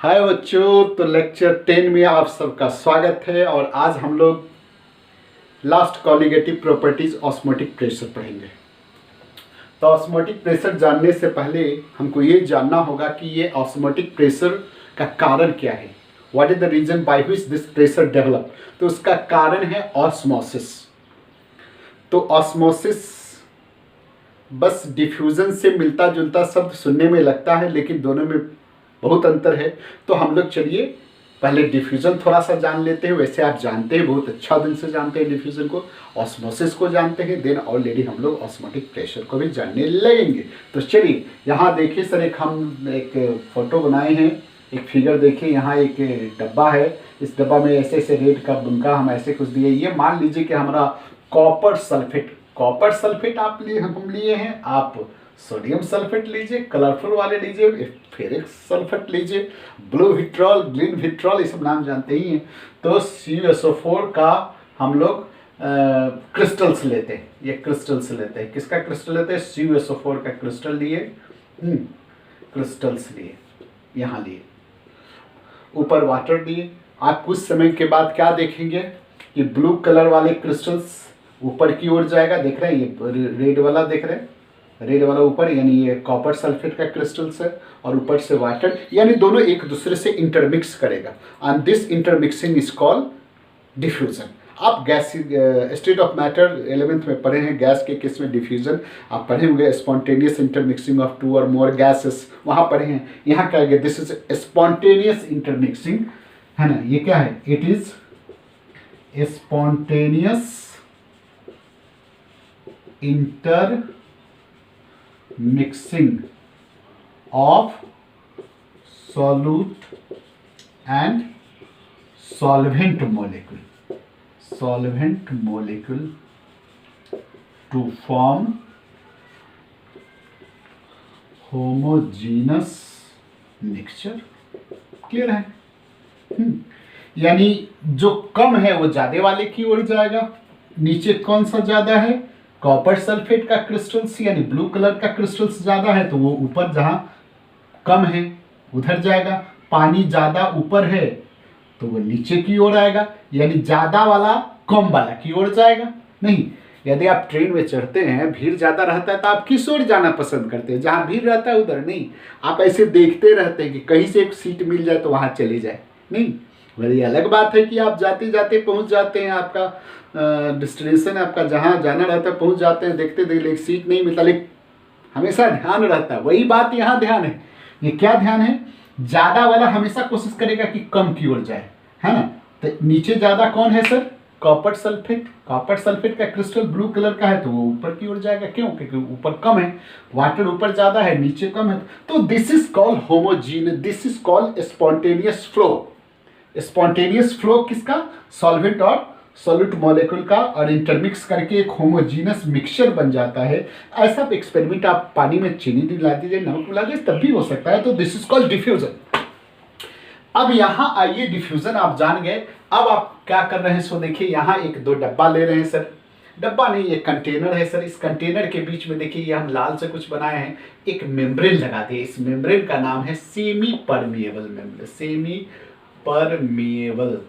हाय बच्चों, तो लेक्चर 10 में आप सबका स्वागत है। और आज हम लोग last colligative properties osmotic pressure पढ़ेंगे। तो ऑस्मोटिक प्रेशर जानने से पहले हमको ये जानना होगा कि ये ऑस्मोटिक प्रेशर का कारण क्या है। What is the reason by which this pressure develop. तो उसका कारण है ऑस्मोसिस। तो ऑस्मोसिस बस डिफ्यूजन से मिलता जुलता शब्द सुनने में लगता है, लेकिन दोनों में बहुत अंतर है। तो हम लोग चलिए पहले डिफ्यूजन थोड़ा सा जान लेते हैं। वैसे आप जानते हैं, बहुत अच्छा दिन से जानते हैं डिफ्यूजन को, ऑस्मोसिस को जानते हैं, देन ऑलरेडी हम लोग ऑस्मोटिक प्रेशर को भी जानने लगेंगे। तो चलिए यहाँ देखिए सर, हम एक फोटो बनाए हैं, एक फिगर देखिए। यहाँ एक डब्बा है, इस डब्बा में ऐसे ऐसे रेड का बुनका हम ऐसे कुछ दिए। ये मान लीजिए कि हमारा कॉपर सल्फेट आप हम लिए हैं, आप सोडियम सल्फेट लीजिए, कलरफुल वाले लीजिए, फेरिक सल्फेट लीजिए, ब्लू विट्रॉल, ग्रीन विट्रॉल, ये सब नाम जानते ही हैं। तो CuSO4 का हम लोग क्रिस्टल्स लेते हैं। ये क्रिस्टल्स लेते हैं, किसका क्रिस्टल लेते हैं? CuSO4 का क्रिस्टल लिए, क्रिस्टल्स लिए, यहाँ लिए, ऊपर वाटर दिए। आप कुछ समय के बाद क्या देखेंगे कि ब्लू कलर वाले क्रिस्टल्स ऊपर की ओर जाएगा। देख रहे हैं, ये रेड वाला देख रहे हैं, रेड वाला ऊपर, यानी ये कॉपर सल्फेट का क्रिस्टल्स है, और ऊपर से वाटर, यानी दोनों एक दूसरे से इंटरमिक्स करेगा। And this intermixing is called diffusion. आप gas state of matter 11th में पढ़े हैं, गैस के केस में डिफ्यूजन आप पढ़े होंगे, स्पॉन्टेनियस इंटरमिक्सिंग ऑफ 2 और मोर गैसेस, वहाँ पढ़े हैं। यहाँ क्या है? दिस इज स्पॉन्टेनियस इंटरमिक्सिंग, है ना। ये क्या है? It is spontaneous intermixing of solute and solvent molecule to form homogeneous mixture। Clear है? यानी जो कम है वो ज्यादा वाले की ओर जाएगा। नीचे कौन सा ज्यादा है? कॉपर सल्फेट का क्रिस्टल्स, यानी ब्लू कलर का क्रिस्टल्स ज़्यादा है, तो वो ऊपर जहाँ कम है उधर जाएगा। पानी ज़्यादा ऊपर है तो वो नीचे की ओर आएगा, यानी ज़्यादा वाला कम वाला की ओर जाएगा। नहीं, यदि आप ट्रेन में चढ़ते हैं, भीड़ ज़्यादा रहता है, तो आप किस ओर जाना पसंद करते हैं? जहाँ भीड़ रहता है उधर नहीं, आप ऐसे देखते रहते हैं कि कहीं से एक सीट मिल जाए तो वहाँ चले जाए। नहीं, बड़ी अलग बात है कि आप जाते जाते पहुँच जाते हैं, आपका डेस्टिनेशन आपका जहाँ जाना रहता है पहुँच जाते हैं, देखते देखते सीट नहीं मिलता, लेकिन हमेशा ध्यान रहता है। वही बात यहाँ ध्यान है। ये क्या ध्यान है? ज़्यादा वाला हमेशा कोशिश करेगा कि कम की ओर जाए, है ना। तो नीचे ज़्यादा कौन है सर? कॉपर सल्फेट का क्रिस्टल ब्लू कलर का है, तो वो ऊपर की ओर जाएगा। क्यों? क्योंकि ऊपर कम है, वाटर ऊपर ज़्यादा है, नीचे कम है। तो this is called homogeneous, this is called spontaneous flow. Spontaneous flow किसका? सॉल्वेंट और सॉल्यूट मॉलिक्यूल का, और इंटरमिक्स करके एक होमोजीनस मिक्सचर बन जाता है। ऐसा एक्सपेरिमेंट आप पानी में चीनी मिला दीजिए, नमक मिला दीजिए, तब भी हो सकता है। तो दिस इज कॉल्ड डिफ्यूजन। अब यहाँ आइए, डिफ्यूजन आप जान गए। अब आप क्या कर रहे हैं? सो देखिए, यहाँ एक दो डब्बा ले रहे हैं सर। डब्बा नहीं, ये कंटेनर है सर। इस कंटेनर के बीच में देखिए, ये हम लाल से कुछ बनाए हैं, एक मेम्ब्रेन लगा दिए। इस मेम्ब्रेन का नाम है semi permeable membrane, semi permeable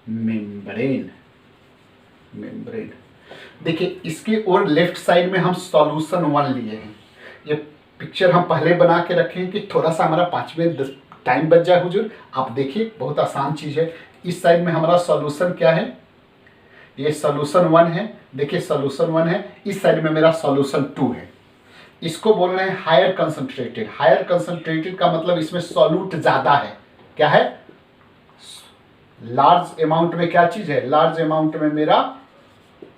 membrane. देखिए, इसके और लेफ्ट साइड में हम सॉल्यूशन 1 लिए हैं। ये पिक्चर हम पहले बना के रखे हैं कि थोड़ा सा हमारा 5 मिनट टाइम बच जाए हुजूर। आप देखिए, बहुत आसान चीज़ है। इस साइड में हमारा सॉल्यूशन क्या है? ये सॉल्यूशन 1 है। देखिए, सॉल्यूशन 1 है। इस साइड में मेरा सॉल्यूशन 2 है। इसको बोल रहे हैं हायर कंसंट्रेटेड। हायर कंसंट्रेटेड का मतलब इसमें सॉल्यूट ज़्यादा है। क्या है? लार्ज अमाउंट में क्या चीज है? लार्ज अमाउंट में मेरा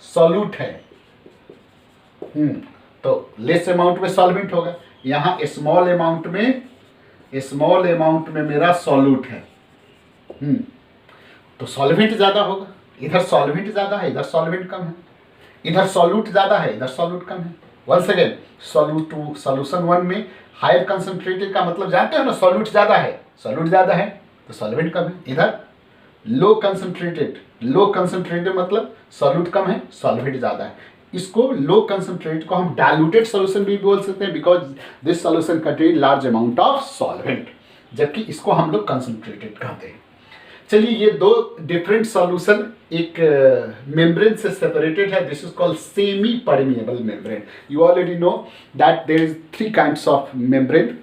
सॉल्यूट है। तो लेस अमाउंट में सॉल्वेंट होगा। यहाँ स्मॉल अमाउंट में मेरा सॉल्यूट है। तो सॉल्वेंट ज्यादा होगा। इधर सॉल्वेंट ज्यादा है, इधर सॉल्वेंट कम है। इधर सॉल्यूट ज्यादा है, इधर सॉल्यूट कम है। वंस अगेन, सॉल्यूशन 1 में हायर कंसंट्रेटेड का मतलब जानते हो ना, सॉल्यूट ज्यादा है तो सॉल्वेंट कम है। इधर लो कंसंट्रेटेड मतलब सॉल्यूट कम है, सॉल्वेंट ज्यादा है। इसको लो कंसंट्रेट को हम डाइल्यूटेड सॉल्यूशन भी बोल सकते हैं, because this solution contain large amount of solvent. जबकि इसको हम लोग कंसंट्रेटेड कहते हैं। चलिए, ये दो डिफरेंट सॉल्यूशन एक मेम्ब्रेन से सेपरेटेड है। This is called semi permeable membrane. You already know that there is 3 kinds of membrane.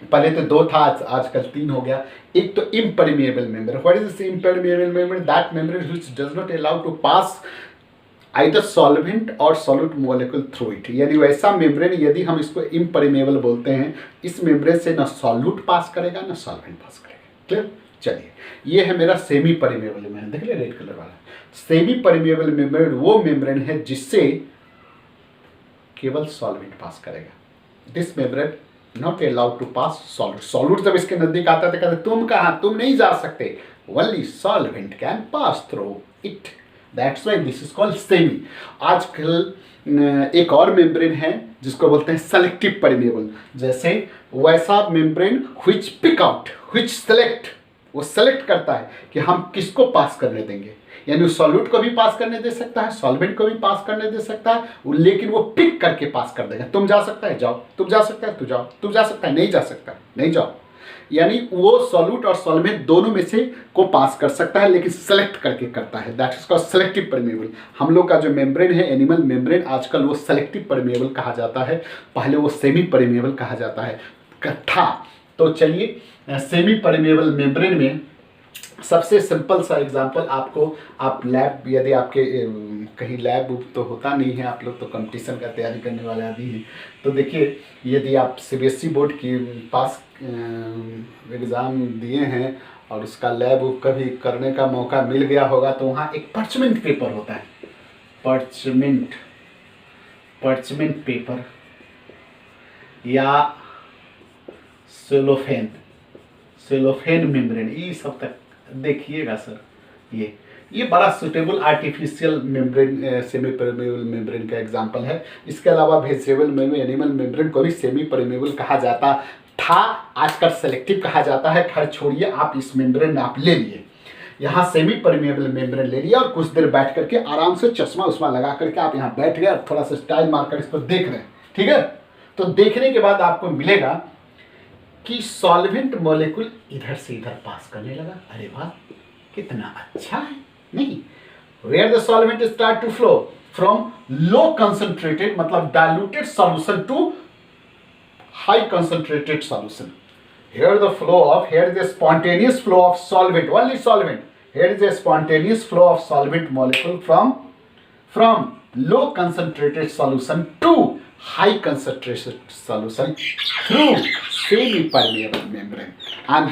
पहले तो 2 था, आजकल 3 हो गया। एक तो impermeable membrane. What is this impermeable membrane? That membrane which does not allow to pass either solvent और solute molecule through it. यानी वैसा मेम्ब्रेन, यदि हम इसको इम्परमिएबल बोलते हैं, इस मेम्ब्रेन से ना सॉल्यूट पास करेगा ना सॉल्वेंट पास करेगा। क्लियर? चलिए, ये है मेरा सेमी परमिएबल मेम्ब्रेन। देख ले रेड कलर वाला। सेमी परमिएबल मेम्ब्रेन वो मेम्ब्रेन है जिससे केवल सॉल्वेंट पास करेगा। This membrane not allowed to pass solute. Solute जब इसके नजदीक आता था, कहते तुम कहाँ, तुम नहीं जा सकते। Only solvent can pass through it. That's why this is called semi. आजकल एक और मेम्ब्रेन है जिसको बोलते हैं सेलेक्टिव परमिएबल। जैसे वैसा membrane which pick out, which select, वो सेलेक्ट करता है कि हम किसको पास करने देंगे। यानी सॉल्यूट को भी पास करने दे सकता है, सॉल्वेंट को भी पास करने दे सकता है, लेकिन वो पिक करके पास कर देगा। तुम जा सकता है, जाओ। तुम जा सकता है, तू जाओ। तुम जा सकता है, नहीं जा सकता, नहीं जाओ। यानी वो सॉल्यूट और सॉल्वेंट दोनों में से को पास कर सकता है, लेकिन सेलेक्ट करके करता है। That is called selective permeable. हम लोग का जो मेम्ब्रेन है एनिमल मेम्ब्रेन, आजकल वो सेलेक्टिव परमिएबल कहा जाता है, पहले वो सेमी परमिएबल कहा जाता है था। तो चलिए, सेमी परमिएबल मेम्ब्रेन में सबसे सिंपल सा एग्जांपल आपको, आप लैब, यदि आपके कहीं लैब तो होता नहीं है, आप लोग तो कंपटीशन का तैयारी करने वाले आदमी हैं, तो देखिए, यदि आप सीबीएसई बोर्ड की पास एग्ज़ाम दिए हैं और उसका लैब कभी करने का मौका मिल गया होगा, तो वहाँ एक पर्चमेंट पेपर होता है। पर्चमेंट पेपर या सेलोफेन मेम्ब्रेन, ये सब तक देखिएगा सर। ये बड़ा suitable artificial membrane, semi permeable membrane का एग्जांपल है। इसके अलावा वेजिटेबल मेम्ब्रेन, एनिमल मेम्ब्रेन को भी सेमी परमेबल कहा जाता था, आजकल सेलेक्टिव कहा जाता है। खैर छोड़िए, आप इस मेम्ब्रेन आप ले लिए, यहाँ सेमी परमेबल मेम्ब्रेन ले लिया और कुछ देर बैठ करके आराम से चश्मा उस्मा लगा करके आप यहाँ बैठ गए और थोड़ा सा स्टाइल मारकर इसको देख रहे हैं, ठीक है। तो देखने के बाद आपको मिलेगा कि सॉल्वेंट मॉलिक्यूल इधर से इधर पास करने लगा। अरे वाह, कितना अच्छा है, नहीं? Where the solvent start to flow from low concentrated, मतलब diluted solution to high concentrated solution. Here the flow of, here is a spontaneous flow of solvent, only solvent. Here is a spontaneous flow of solvent molecule from low concentrated solution to high concentrated solution through semi-permeable membrane. And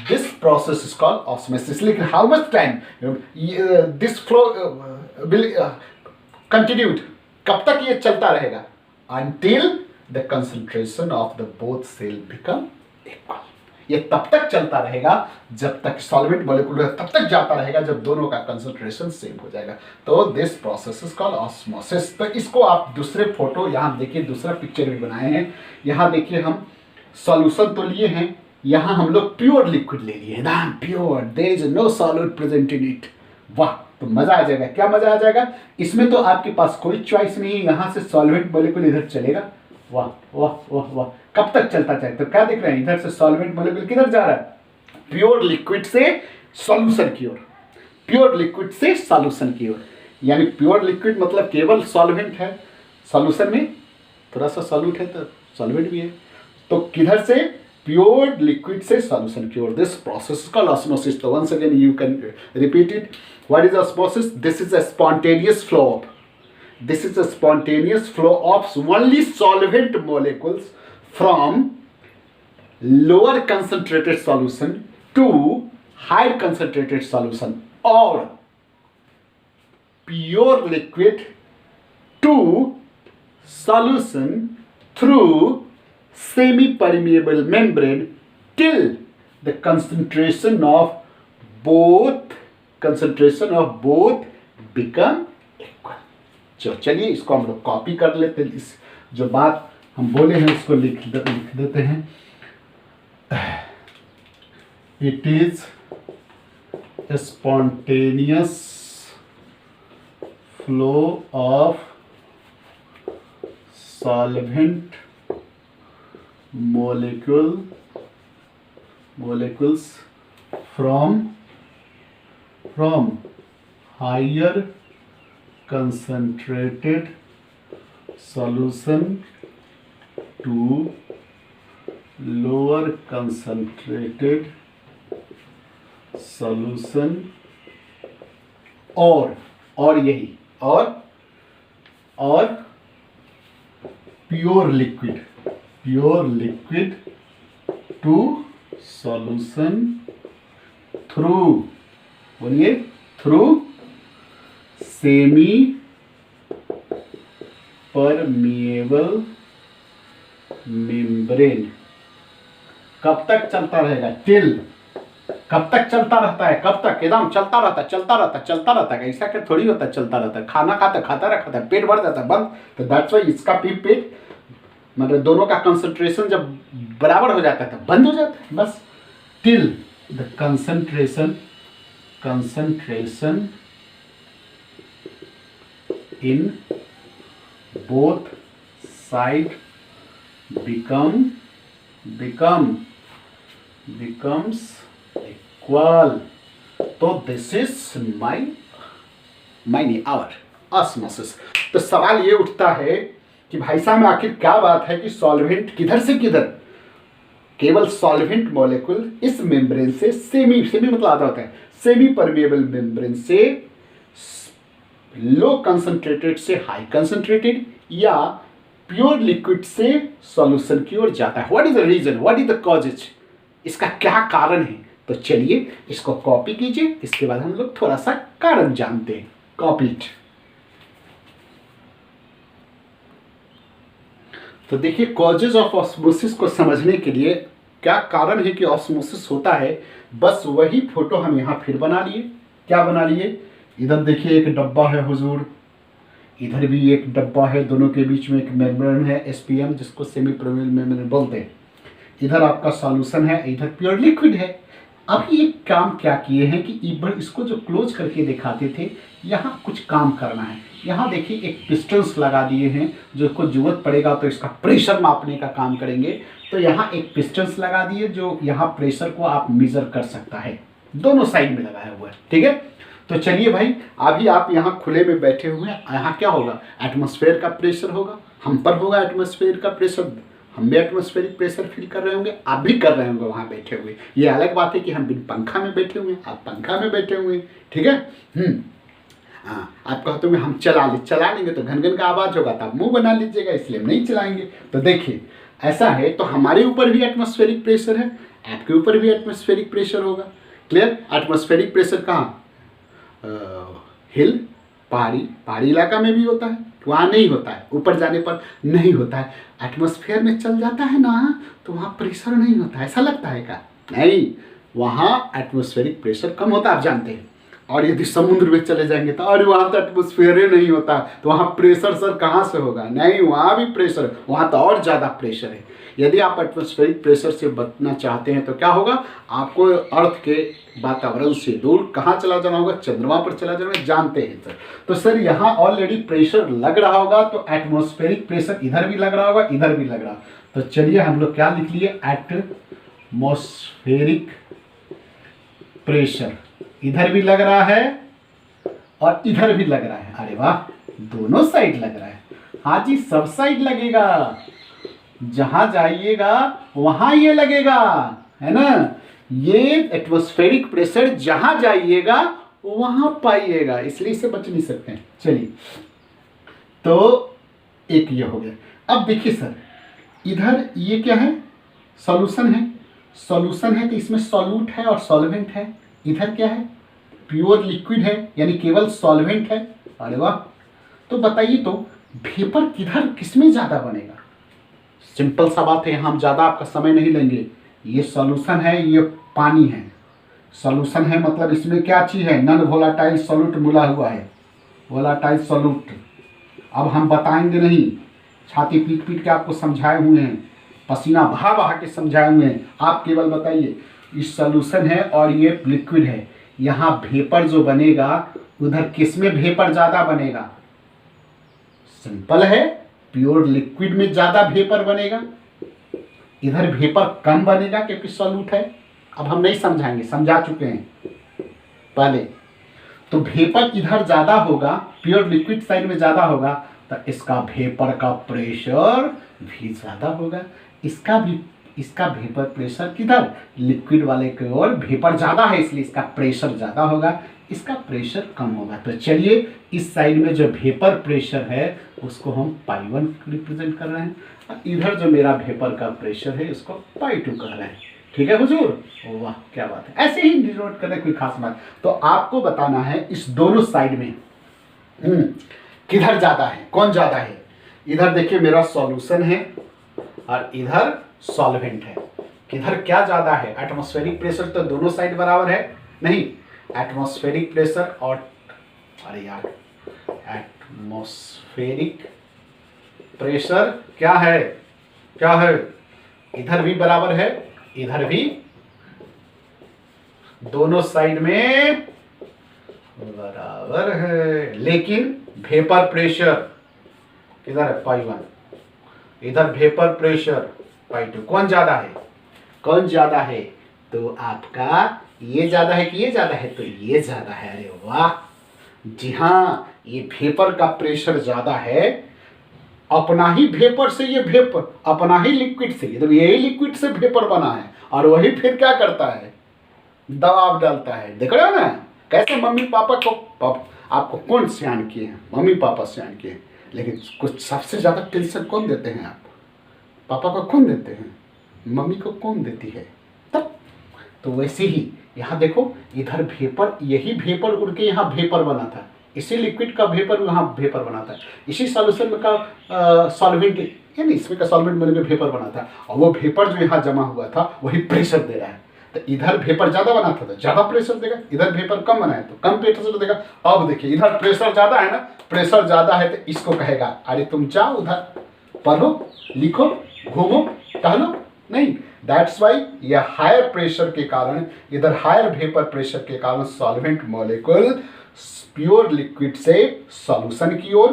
this process is called osmosis. Like how much time this flow will continued? कब तक ये चलता रहेगा? Until the concentration of the both cell become equal. ये तब तक चलता रहेगा जब तक सॉल्वेंट मॉलिक्यूल तब तक जाता रहेगा जब दोनों का कंसंट्रेशन सेम हो जाएगा। तो this process is called osmosis. तो इसको आप दूसरे फोटो यहाँ देखिए, दूसरा पिक्चर भी बनाए हैं। यहाँ देखिए, हम सॉल्यूशन तो लिए हैं, यहाँ हम लोग प्योर लिक्विड ले लिए, एकदम pure, there is no solute present in it. वाह, तो मजा आ जाएगा। क्या मजा आ जाएगा? इसमें तो आपके पास कोई चॉइस नहीं है, यहाँ से सॉल्वेंट मॉलिक्यूल इधर चलेगा। वाह वाह वाह वाह, कब तक चलता जाए? तो क्या दिख रहा है, इधर से सॉल्वेंट मॉलिक्यूल किधर जा रहा है? प्योर लिक्विड से सॉल्यूशन की ओर, प्योर लिक्विड से सॉल्यूशन की ओर। यानी प्योर लिक्विड मतलब केवल सॉल्वेंट है, सॉल्यूशन में थोड़ा सा सॉल्यूट है तो सॉल्वेंट भी है। तो किधर से? प्योर लिक्विड से सॉल्यूशन की ओर। This process is called osmosis. तो once again you can repeat it. What is osmosis? This is a spontaneous flow of, this is a spontaneous flow of only solvent molecules from lower concentrated solution to higher concentrated solution, or pure liquid to solution through semi permeable membrane till the concentration of both become equal. चलिए, इसको हम लोग copy कर लेते हैं। इस जो बात हम बोले हैं उसको लिख देते हैं। It is spontaneous flow of solvent molecule molecules from higher concentrated solution to lower concentrated solution और यही और pure liquid to solution through, बोलिए, थ्रू सेमी परमिएबल मेम्ब्रेन। कब तक चलता रहेगा? टिल। कब तक चलता रहता है? कब तक? एकदम चलता रहता है। ऐसा क्या थोड़ी होता है चलता रहता है। खाना खाता रहता है, पेट भर जाता है, बंद। तो दैट्स वाई इसका पेट मतलब दोनों का कंसंट्रेशन जब बराबर हो जाता है तो बंद हो जाता है, बस। Till the concentration in both side becomes equal। तो दिस इज आवर ऑस्मोसिस। तो सवाल ये उठता है कि भाई साहब आखिर क्या बात है कि सॉल्वेंट किधर से किधर, केवल सॉल्वेंट मॉलिक्यूल इस मेम्ब्रेन से सेमी मतलब आधा होता है, सेमी परमिएबल मेम्ब्रेन से लो कंसंट्रेटेड से हाई कंसंट्रेटेड या प्योर लिक्विड से सॉल्यूशन की ओर जाता है। What is the reason, what is the causes, इसका क्या कारण है? तो चलिए इसको कॉपी कीजिए, इसके बाद हम लोग थोड़ा सा कारण जानते हैं। Copy it. तो देखिए कॉजेज ऑफ ऑस्मोसिस को समझने के लिए क्या कारण है कि ऑस्मोसिस होता है, बस वही फोटो हम यहां फिर बना लिए। क्या बना लिए? इधर देखिए एक डब्बा है हुजूर, इधर भी एक डब्बा है, दोनों के बीच में एक मेम्ब्रेन है एसपीएम, जिसको सेमी परमिएबल मेम्ब्रेन बोलते हैं। इधर आपका सॉल्यूशन है, इधर प्योर लिक्विड है। अब ये काम क्या किए हैं कि इसको जो क्लोज करके दिखाते थे, यहाँ कुछ काम करना है। यहाँ देखिए एक पिस्टन्स लगा दिए हैं, जो को जरूरत पड़ेगा तो इसका प्रेशर मापने का काम करेंगे। तो यहाँ एक पिस्टन्स लगा दिए जो यहाँ प्रेशर को आप मेजर कर सकता है, दोनों साइड में लगाया हुआ है, ठीक है। तो चलिए भाई, अभी आप यहाँ खुले में बैठे हुए हैं, यहाँ क्या होगा? एटमॉस्फेयर का प्रेशर होगा, हम पर होगा एटमॉस्फेयर का प्रेशर, हम भी एटमॉस्फेरिक प्रेशर फील कर रहे होंगे, आप भी कर रहे होंगे वहाँ बैठे हुए। ये अलग बात है कि हम बिन पंखा में बैठे हुए हैं, आप पंखा में बैठे हुए हैं, ठीक है। हाँ, आप कहते होंगे हम चला लेंगे तो घन का आवाज़ होगा, तो आप मुँह बना लीजिएगा, इसलिए हम नहीं चलाएंगे। तो देखिए ऐसा है, तो हमारे ऊपर भी एटमॉस्फेरिक प्रेशर है, आपके ऊपर भी एटमॉस्फेरिक प्रेशर होगा। क्लियर? एटमॉस्फेरिक प्रेशर कहाँ? हिल, पहाड़ी इलाका में भी होता है, वहाँ नहीं होता है, ऊपर जाने पर नहीं होता है। एटमॉस्फेयर में चल जाता है ना, तो वहाँ प्रेशर नहीं होता, ऐसा लगता है क्या? नहीं, वहाँ एटमॉस्फेरिक प्रेशर कम होता है, आप जानते हैं। और यदि समुद्र में चले जाएंगे तो अरे वहाँ तो एटमॉस्फेयर ही नहीं होता, तो वहाँ प्रेशर सर कहाँ से होगा? नहीं, वहाँ भी प्रेशर, वहाँ तो और ज़्यादा प्रेशर है। यदि आप एटमॉस्फेरिक प्रेशर से बचना चाहते हैं तो क्या होगा? आपको अर्थ के वातावरण से दूर कहाँ चला जाना होगा? चंद्रमा पर चला जाना, जानते हैं सर। तो सर यहाँ ऑलरेडी प्रेशर लग रहा होगा, तो एटमॉस्फेरिक प्रेशर इधर भी लग रहा होगा, इधर भी लग रहा। तो चलिए हम लोग क्या लिख लिए? एटमॉस्फेरिक प्रेशर इधर भी लग रहा है और इधर भी लग रहा है। अरे वाह, दोनों साइड लग रहा है। हाँ जी, सब साइड लगेगा, जहां जाइएगा वहां ये लगेगा, है ना। ये एटमॉस्फेरिक प्रेशर जहां जाइएगा वहां पाइएगा, इसलिए इसे बच नहीं सकते हैं। चलिए, तो एक ये हो गया। अब देखिए सर, इधर ये क्या है? सॉल्यूशन है। सॉल्यूशन है तो इसमें सॉल्यूट है और सॉल्वेंट है। इधर क्या है? प्योर लिक्विड है, यानी केवल सॉल्वेंट है। अरे वाह, तो बताइए तो वेपर किधर किसमें ज़्यादा बनेगा? सिंपल सा बात है, हम ज़्यादा आपका समय नहीं लेंगे। ये सॉल्यूशन है, ये पानी है। सॉल्यूशन है मतलब इसमें क्या चीज़ है? नॉन वोलाटाइल सॉल्यूट मिला हुआ है, वोलाटाइल सॉल्यूट। अब हम बताएंगे नहीं, छाती पीट पीट के आपको समझाए हुए हैं, पसीना बहा बहा के समझाए हुए हैं। आप केवल बताइए, इस सॉल्यूशन है और ये लिक्विड है, यहाँ वेपर जो बनेगा उधर किसमें वेपर ज़्यादा बनेगा? सिंपल है, प्योर लिक्विड में ज़्यादा वेपर बनेगा। इधर वेपर कम बनेगा क्योंकि सॉल्यूट है। अब हम नहीं समझाएंगे, समझा चुके हैं पहले। तो वेपर इधर ज़्यादा होगा, प्योर लिक्विड साइड में ज़्यादा होगा, तो इसका वेपर का प्रेशर भी ज़्यादा होगा। इसका वेपर प्रेशर किधर, लिक्विड वाले की ओर वेपर ज़्यादा है इसलिए इसका प्रेशर ज़्यादा होगा, इसका प्रेशर कम होगा। तो चलिए इस साइड में जो वेपर प्रेशर है उसको हम π1 रिप्रेजेंट कर रहे हैं, और इधर जो मेरा वेपर का प्रेशर है उसको π2 कर रहे हैं। ठीक है हुजूर, वाह क्या बात है। ऐसे ही डिनोट करने कोई खास बात। तो आपको बताना है इस दोनों साइड में किधर ज़्यादा है, कौन ज़्यादा है। इधर देखिए मेरा सॉल्यूशन है और इधर सॉल्वेंट है। किधर क्या ज़्यादा है, एटमॉस्फेरिक प्रेशर तो दोनों साइड बराबर है नहीं, एटमॉस्फेरिक प्रेशर और अरे यार एटमॉस्फेरिक प्रेशर क्या है, क्या है, इधर भी बराबर है, इधर भी, दोनों साइड में बराबर है। लेकिन वेपर प्रेशर किधर है, π1, इधर वेपर प्रेशर π2, कौन ज्यादा है, कौन ज्यादा है। तो आपका ये ज्यादा है कि ये ज्यादा है, तो ये ज्यादा है। अरे वाह, जी हाँ, ये वेपर का प्रेशर ज्यादा है, अपना ही वेपर से ये वेपर, अपना ही लिक्विड से, तो यही लिक्विड से वेपर बना है, और वही फिर क्या करता है, दबाव डालता है। देख रहे हो ना कैसे मम्मी पापा को, आपको कौन सियान किए हैं, मम्मी पापा सियान किए हैं, लेकिन कुछ सबसे ज़्यादा टेंशन कौन देते हैं, आप पापा को कौन देते हैं, मम्मी को कौन देती है तब। तो वैसे ही यहाँ देखो, इधर वेपर, यही वेपर उड़ के यहाँ वेपर बना था, इसी लिक्विड का वेपर यहाँ वेपर बना था, इसी सॉल्यूशन में का सॉल्वेंट, यानी इसमें का सॉल्वेंट बन के वेपर बना था, और वो वेपर जो यहाँ जमा हुआ था वही प्रेशर दे रहा है। तो इधर वेपर ज़्यादा बना था तो ज़्यादा प्रेशर देगा, इधर वेपर कम बना है तो कम प्रेशर देगा। अब देखिए इधर प्रेशर ज़्यादा है ना, प्रेशर ज़्यादा है तो इसको कहेगा अरे तुम जाओ उधर पढ़ो, लिखो, घूमो, टहलो, नहीं। दैट्स वाई यह हायर प्रेशर के कारण, इधर हायर वेपर प्रेशर के कारण सॉल्वेंट मॉलिक्यूल प्योर लिक्विड से सॉल्यूशन की ओर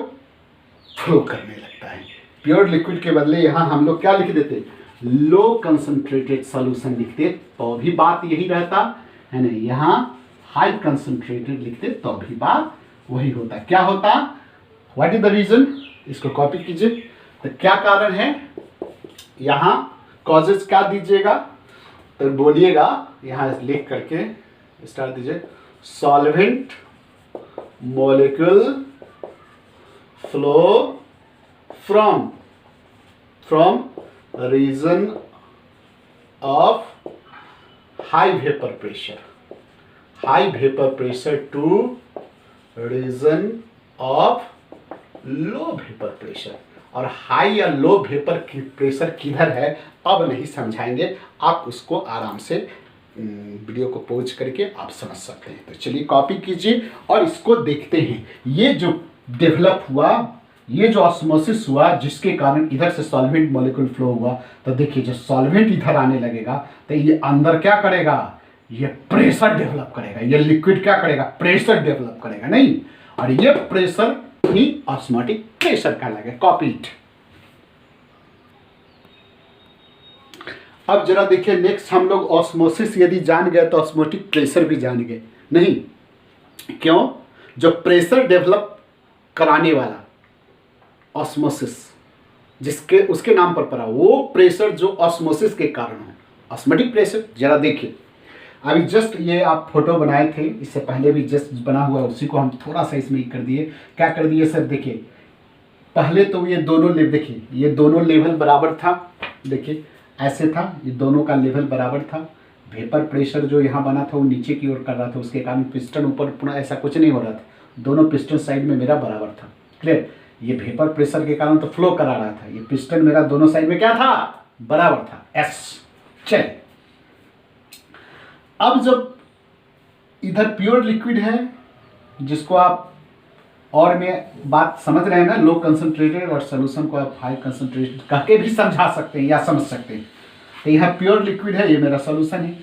फ्लो करने लगता है। प्योर लिक्विड के बदले यहाँ हम लोग क्या लिख देते, लो कंसंट्रेटेड सॉल्यूशन लिखते तो भी बात यही रहता है ना, यहाँ हाई कंसंट्रेटेड लिखते तो भी बात वही होता। क्या होता, व्हाट इज द रीजन, इसको कॉपी कीजिए। तो क्या कारण है, यहाँ कॉजेज क्या दीजिएगा, तो बोलिएगा, यहाँ लिख करके स्टार्ट दीजिए, solvent molecule flow from region of high vapor pressure to region of low vapor pressure। और हाई या लो वेपर की प्रेशर किधर है अब नहीं समझाएंगे, आप उसको आराम से वीडियो को पॉज करके आप समझ सकते हैं। तो चलिए कॉपी कीजिए और इसको देखते हैं। ये जो डेवलप हुआ, ये जो ऑस्मोसिस हुआ जिसके कारण इधर से सॉल्वेंट मॉलिक्यूल फ्लो हुआ, तो देखिए जब सॉल्वेंट इधर आने लगेगा तो ये अंदर क्या करेगा, ये प्रेशर डेवलप करेगा, ये लिक्विड क्या करेगा, प्रेशर डेवलप करेगा, नहीं, और ये प्रेशर ही ऑस्मोटिक प्रेशर कहलाएगा। Copy it. अब जरा देखिए नेक्स्ट, हम लोग ऑस्मोसिस यदि जान गए तो ऑस्मोटिक प्रेशर भी जान गए, नहीं क्यों, जो प्रेशर डेवलप कराने वाला ऑस्मोसिस जिसके उसके नाम पर पड़ा, वो प्रेशर जो ऑस्मोसिस के कारण है, ऑस्मोटिक प्रेशर। जरा देखिए अभी जस्ट ये आप फोटो बनाए थे, इससे पहले भी जस्ट बना हुआ, उसी को हम थोड़ा सा इसमें कर दिए। क्या कर दिए सर, देखिए पहले तो ये दोनों लेवल, देखिए ये दोनों लेवल बराबर था, देखिए ऐसे था, ये दोनों का लेवल बराबर था। वेपर प्रेशर जो यहाँ बना था वो नीचे की ओर कर रहा था, उसके कारण पिस्टन ऊपर पुनः ऐसा कुछ नहीं हो रहा था, दोनों पिस्टन साइड में मेरा बराबर था। क्लियर, ये वेपर प्रेशर के कारण तो फ्लो करा रहा था, ये पिस्टन मेरा दोनों साइड में क्या था, बराबर था। एस चलिए, अब जब इधर प्योर लिक्विड है जिसको आप और में बात समझ रहे हैं ना, लो कंसंट्रेटेड, और सोल्यूशन को आप हाई कंसंट्रेटेड कह के भी समझा सकते हैं या समझ सकते हैं। तो यह प्योर लिक्विड है, ये मेरा सोल्यूशन है,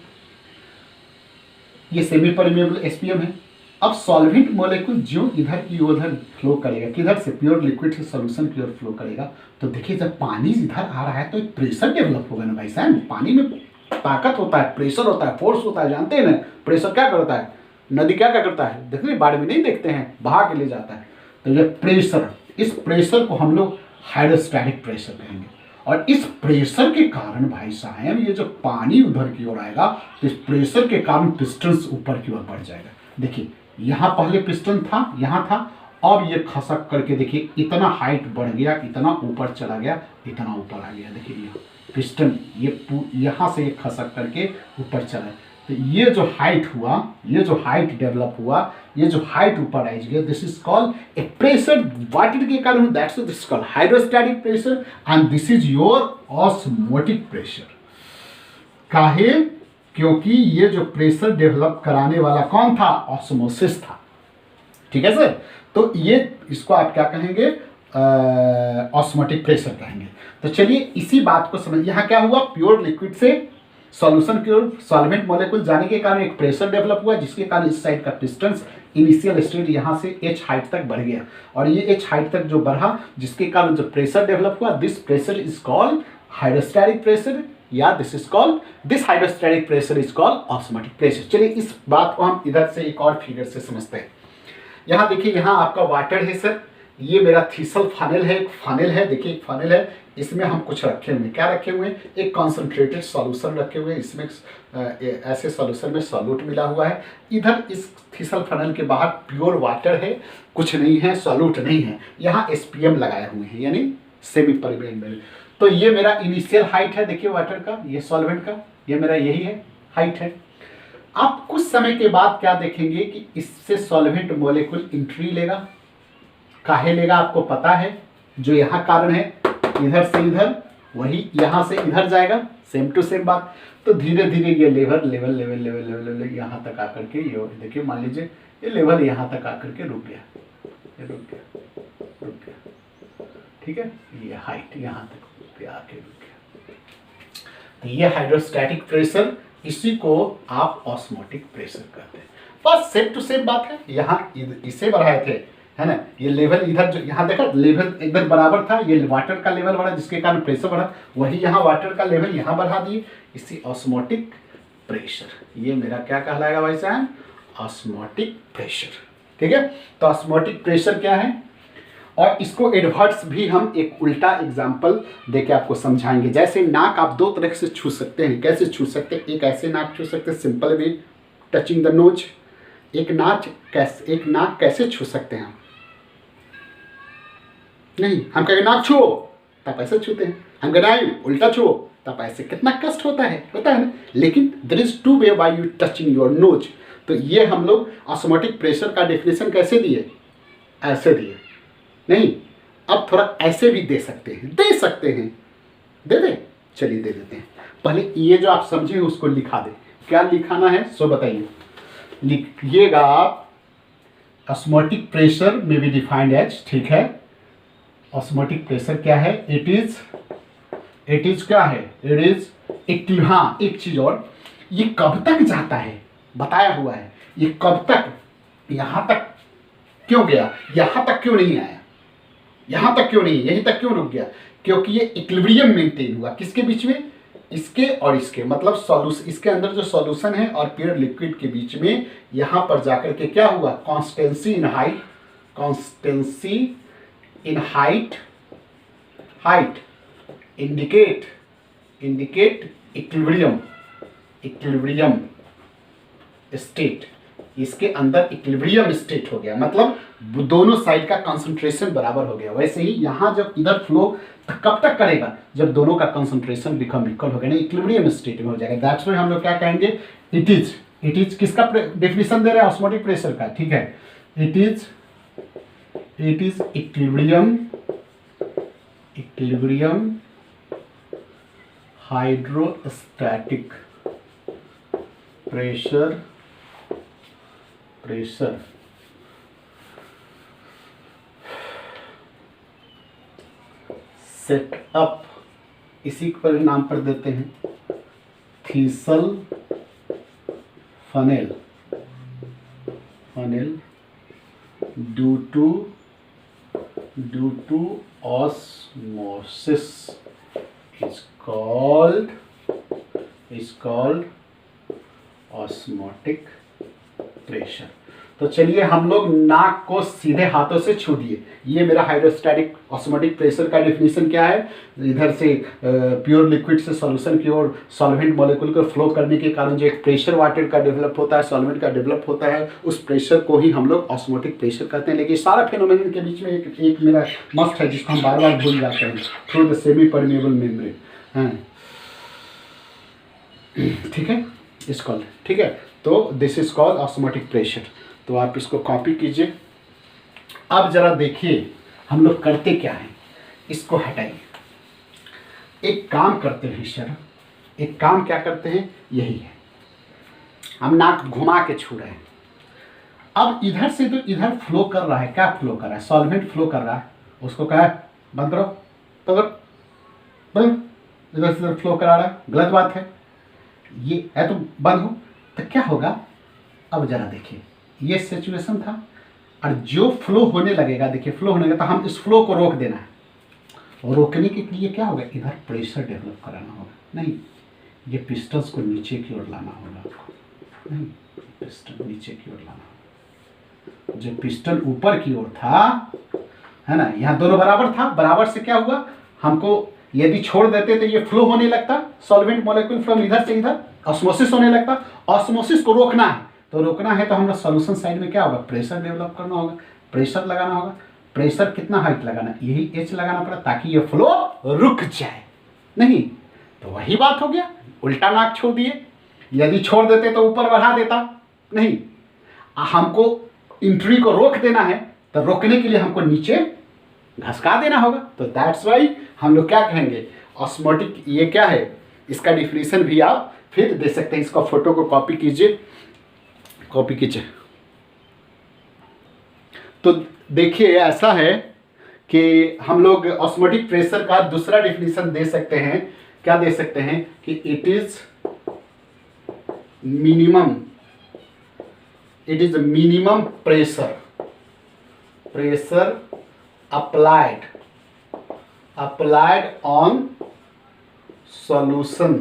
ये सेमी परमेबल एसपीएम है। अब सॉल्वेंट मॉलिक्यूल जो इधर की उधर फ्लो करेगा, किधर से, प्योर लिक्विड से सोल्यूशन की ओर फ्लो करेगा। तो देखिए जब पानी इधर आ रहा है तो एक प्रेशर डेवलप होगा ना भाई साहब, पानी में ताकत होता है, प्रेशर होता है, फोर्स होता है, जानते हैं ना। प्रेशर क्या करता है, नदी क्या क्या करता है, देखते बाढ़ में नहीं देखते हैं, बहा के ले जाता है। तो ये प्रेशर, इस प्रेशर को हम लोग हाइड्रोस्टैटिक प्रेशर कहेंगे। और इस प्रेशर के कारण भाई साहब ये जो पानी उधर की ओर आएगा, तो इस प्रेशर के कारण पिस्टन ऊपर की ओर बढ़ जाएगा। देखिए यहाँ पहले पिस्टन था, यहाँ था, अब ये खसक करके देखिए इतना हाइट बढ़ गया, इतना ऊपर चला गया, इतना ऊपर आ गया। देखिए यहाँ पिस्टन ये यहाँ से ये खसक करके ऊपर चला। तो ये जो हाइट हुआ, ये जो हाइट डेवलप हुआ, ये जो हाइट ऊपर आई गया, this is called a pressure. Water के कारण that's this called hydrostatic pressure and this is your osmotic pressure. काहे? क्योंकि ये जो प्रेशर डेवलप कराने वाला कौन था, ऑस्मोसिस था। ठीक है सर। तो ये इसको आप क्या कहेंगे, ऑस्मोटिक प्रेशर कहेंगे। तो चलिए इसी बात को समझ, यहाँ क्या हुआ, प्योर लिक्विड से सॉल्यूशन की ओर सॉल्वेंट मॉलिक्यूल जाने के कारण एक प्रेशर डेवलप हुआ, जिसके कारण इस साइड का डिस्टेंस इनिशियल स्टेट यहाँ से h हाइट तक बढ़ गया, और ये h हाइट तक जो बढ़ा, जिसके कारण जो प्रेशर डेवलप हुआ, this pressure is called hydrostatic pressure, या this hydrostatic pressure is called osmotic pressure. चलिए इस बात को हम इधर से एक और फिगर से समझते हैं। यहाँ देखिए, यहाँ आपका वाटर है सर, ये मेरा थीसल फनल है, एक फनल है, देखिए एक फनल है, इसमें हम कुछ रखे हुए हैं। क्या रखे हुए हैं, एक कॉन्सेंट्रेटेड सॉल्यूशन रखे हुए हैं, इसमें ऐसे सॉल्यूशन में सॉल्यूट मिला हुआ है। इधर इस थीसल फनल के बाहर प्योर वाटर है, कुछ नहीं है, सॉल्यूट नहीं है। यहाँ SPM लगाए हुए हैं, यानी सेमी परमेबल। तो ये मेरा इनिशियल हाइट है, देखिए वाटर का, ये सॉल्वेंट का, ये मेरा यही है हाइट है। आप कुछ समय के बाद क्या देखेंगे कि इससे सॉल्वेंट मॉलिक्यूल एंट्री लेगा। काहे लेगा आपको पता है, जो यहाँ कारण है, इधर से इधर, वही यहाँ से इधर जाएगा, सेम टू सेम बात। तो धीरे धीरे ये level level level level level level यहाँ तक आकर के, ये देखिए मान लीजिए ये लेवल यहाँ तक आकर के रुक गया, ये रुक गया, ठीक है। ये हाइट यहाँ तक आके रुक गया। तो ये हाइड्रोस्टैटिक प्रेशर, इसी को आप ऑस्मोटिक प्रेशर कहते हैं। बस सेम टू सेम बात है। यहाँ इसे बढ़ाए थे, है ना, ये लेवल इधर, जो यहाँ देखा लेवल इधर बराबर था, ये वाटर का लेवल बढ़ा, जिसके कारण प्रेशर बढ़ा, वही यहाँ वाटर का लेवल यहाँ बढ़ा दिए, इसी ऑस्मोटिक प्रेशर। ये मेरा क्या कहलाएगा भाई साहब, ऑस्मोटिक प्रेशर। ठीक है। तो ऑस्मोटिक प्रेशर क्या है, और इसको एडवर्ट्स भी हम एक उल्टा एग्जाम्पल देके आपको समझाएंगे। जैसे नाक आप दो तरह से छू सकते हैं। कैसे छू सकते हैं, एक ऐसे नाक छू सकते हैं, simple way touching the nose. एक नाक कैसे छू सकते हैं हम, नहीं, हम कहेंगे नाक छुओ, तब ऐसे छूते हैं। हम कहें उल्टा छुओ, तब ऐसे, कितना कष्ट होता है ना। लेकिन there is two way by you touching your nose. तो ये हम लोग ऑस्मोटिक प्रेशर का डेफिनेशन कैसे दिए, ऐसे दिए, नहीं, अब थोड़ा ऐसे भी दे सकते हैं, दे दें, चलिए दे देते हैं। पहले ये जो आप समझे उसको लिखा दें। क्या लिखाना है सो बताइए, लिखिएगा आप, ऑस्मोटिक प्रेशर में बी डिफाइंड एज, ठीक है। ऑस्मोटिक प्रेशर क्या है, इट इज क्या है, इट इज हाँ एक चीज और, ये कब तक जाता है बताया हुआ है, ये कब तक, यहां तक क्यों गया, यहां तक क्यों नहीं आया, यहां तक क्यों नहीं, यहीं तक क्यों रुक गया, क्योंकि ये इक्विलिब्रियम मेंटेन हुआ, किसके बीच में, इसके और इसके, मतलब सॉल्यूशन, इसके अंदर जो सॉल्यूशन है और प्योर लिक्विड के बीच में, यहां पर जाकर के क्या हुआ, constituency in height indicate equilibrium state, इसके अंदर इक्विलिब्रियम स्टेट हो गया, मतलब दोनों साइड का कंसंट्रेशन बराबर हो गया। वैसे ही यहाँ जब इधर फ्लो कब तक करेगा, जब दोनों का कंसंट्रेशन बिकम इक्वल हो गया ना, इक्विलिब्रियम स्टेट में हो जाएगा। दैट्स व्हाई हम लोग क्या कहेंगे, इट इज किसका डेफिनेशन दे रहे हैं, ऑस्मोटिक प्रेशर का, ठीक है। It is equilibrium hydrostatic pressure setup, इसी पर नाम पर देते हैं thistle funnel due to osmosis is called is called osmotic pressure. तो चलिए हम लोग नाक को सीधे हाथों से छू दिए। ये मेरा हाइड्रोस्टैटिक ऑस्मोटिक प्रेशर का डेफिनेशन क्या है, इधर से प्योर लिक्विड से सॉल्यूशन की ओर सॉल्वेंट मॉलिक्यूल को फ्लो करने के कारण जो एक प्रेशर वाटर का डेवलप होता है, सॉल्वेंट का डेवलप होता है, उस प्रेशर को ही हम लोग ऑस्मोटिक प्रेशर कहते हैं। लेकिन सारा फेनोमेनन के बीच में एक मेरा मस्ट है जिसको हम बार बार भूल जाते हैं, through the semi permeable membrane. हाँ ठीक है, इस कॉल्ड, ठीक है। तो this is called osmotic pressure. तो आप इसको कॉपी कीजिए। अब जरा देखिए हम लोग करते क्या हैं, इसको हटाइए। एक काम करते हैं सर, एक काम क्या करते हैं, यही है, हम नाक घुमा के छू रहे हैं। अब इधर से तो इधर फ्लो कर रहा है, क्या फ्लो कर रहा है, सॉल्वेंट फ्लो कर रहा है, उसको क्या है, बंद करो, पकड़ बंद, इधर से इधर फ्लो करा रहा है, गलत बात है, ये है तो बंद हो। तो क्या होगा, अब जरा देखिए, ये सिचुएशन था और जो फ्लो होने लगेगा, देखिए फ्लो होने लगेगा, तो हम इस फ्लो को रोक देना है। और रोकने के लिए क्या होगा, इधर प्रेशर डेवलप कराना होगा, नहीं ये पिस्टन्स को नीचे की ओर लाना होगा आपको, नहीं पिस्टन नीचे की ओर लाना होगा। जो पिस्टन ऊपर की ओर था, है ना, यहाँ दोनों बराबर था, बराबर से क्या हुआ, हमको यदि छोड़ देते तो ये फ्लो होने लगता, सॉल्वेंट मॉलिक्यूल फ्रॉम इधर से इधर, ऑस्मोसिस होने लगता। ऑस्मोसिस को रोकना है, तो रोकना है तो हमारा सॉल्यूशन साइड में क्या होगा, प्रेशर डेवलप करना होगा, प्रेशर लगाना होगा। प्रेशर कितना हाइट लगाना, यही एच लगाना पड़ा ताकि ये फ्लो रुक जाए, नहीं तो वही बात हो गया, उल्टा नाक छोड़ दिए। यदि छोड़ देते तो ऊपर बढ़ा देता, नहीं हमको इंट्री को रोक देना है, तो रोकने के लिए हमको नीचे घसका देना होगा। तो दैट्स वाई हम लोग क्या कहेंगे, ऑस्मोटिक, ये क्या है, इसका डिफिनीशन भी आप फिर दे सकते हैं। इसका फोटो को कॉपी कीजिए, कॉपी कीजिए। तो देखिए ऐसा है कि हम लोग ऑस्मोटिक प्रेशर का दूसरा डिफिनीशन दे सकते हैं, क्या दे सकते हैं कि it is minimum, it is minimum pressure, pressure applied on solution,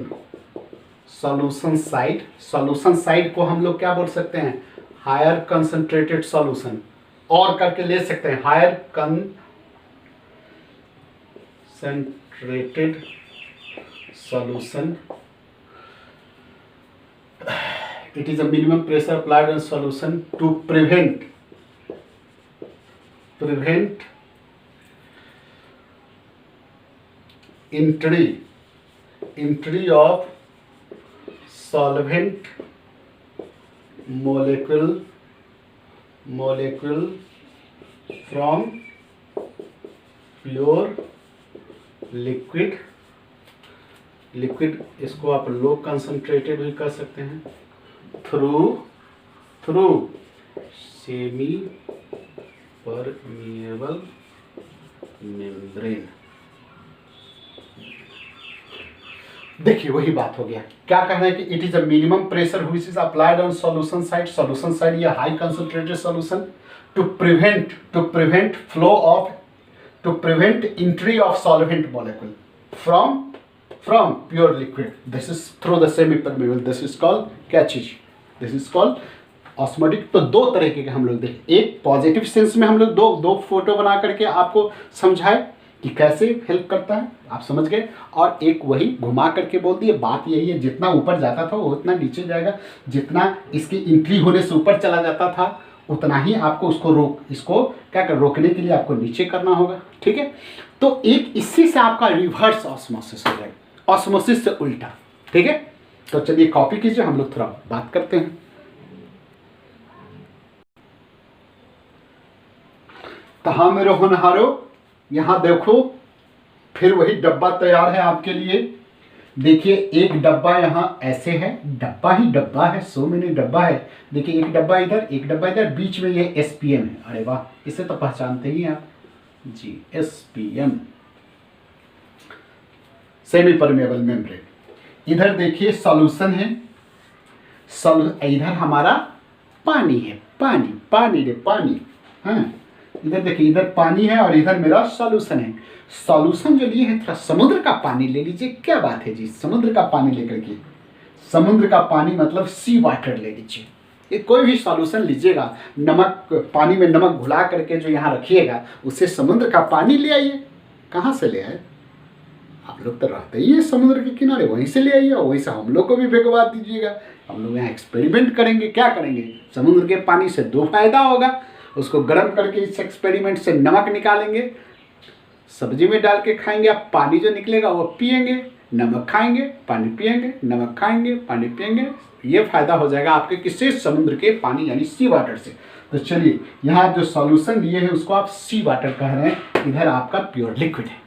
solution side, solution side को हम लोग क्या बोल सकते हैं, हायर कंसंट्रेटेड सॉल्यूशन, और करके ले सकते हैं, higher concentrated solution. It is a minimum pressure applied on solution to prevent entry of solvent molecule from pure liquid, इसको आप लो कंसंट्रेटेड भी कर सकते हैं, थ्रू सेमी परमिएबल मेम्ब्रेन। देखिए वही बात हो गया, क्या कहना है कि it is a minimum pressure which is applied on solution side, solution side या high concentrated solution to prevent flow of, to prevent entry of solvent molecule from pure liquid. This is through the semi permeable, this is called क्या चीज, this is called osmotic. तो दो तरह के हम लोग देखें, एक पॉजिटिव सेंस में हम लोग दो फोटो बना करके आपको समझाए कि कैसे हेल्प करता है, आप समझ गए, और एक वही घुमा करके बोल दिए। बात यही है, जितना ऊपर जाता था वो उतना नीचे जाएगा, जितना इसकी एंट्री होने से ऊपर चला जाता था उतना ही आपको इसको क्या कर, रोकने के लिए आपको नीचे करना होगा, ठीक है। तो एक इसी से आपका रिवर्स ऑस्मोसिस हो जाएगा, ऑस्मोसिस से उल्टा, ठीक है। तो चलिए कॉपी कीजिए, हम लोग थोड़ा बात करते हैं। तो हाँ मेरे होनहारों, यहाँ देखो फिर वही डब्बा तैयार है आपके लिए। देखिए एक डब्बा यहाँ ऐसे है, डब्बा ही डब्बा है, 100 मिनी डब्बा है। देखिए एक डब्बा इधर, एक डब्बा इधर, बीच में ये एसपीएम है। अरे वाह, इसे तो पहचानते ही आप जी, एसपीएम, सेमी परमेबल मेम्ब्रेन। इधर देखिए सॉल्यूशन है, इधर हमारा पानी है, पानी, हाँ इधर देखिए, इधर पानी है और इधर मेरा सॉल्यूशन है। सॉल्यूशन जो लिए है थोड़ा समुद्र का पानी ले लीजिए, क्या बात है जी, समुद्र का पानी लेकर के समुद्र का पानी मतलब सी वाटर ले लीजिए। ये कोई भी सॉल्यूशन लीजिएगा, नमक, पानी में नमक घुला करके जो यहाँ रखिएगा, उससे समुद्र का पानी ले आइए। कहाँ से ले आए? आप लोग तो रहते ही है समुद्र के किनारे, वहीं से ले आइए, वहीं से हम लोग को भी भिगवा दीजिएगा। हम लोग यहाँ एक्सपेरिमेंट करेंगे। क्या करेंगे? समुद्र के पानी से दो फायदा होगा, उसको गर्म करके इस एक्सपेरिमेंट से नमक निकालेंगे, सब्जी में डाल के खाएंगे, आप पानी जो निकलेगा वो पिएंगे, नमक खाएंगे पानी पिएंगे, नमक खाएंगे पानी पिएंगे। ये फायदा हो जाएगा आपके किससे? समुद्र के पानी यानी सी वाटर से। तो चलिए, यहाँ आप जो सॉल्यूशन लिए हैं उसको आप सी वाटर कह रहे हैं, इधर आपका प्योर लिक्विड है।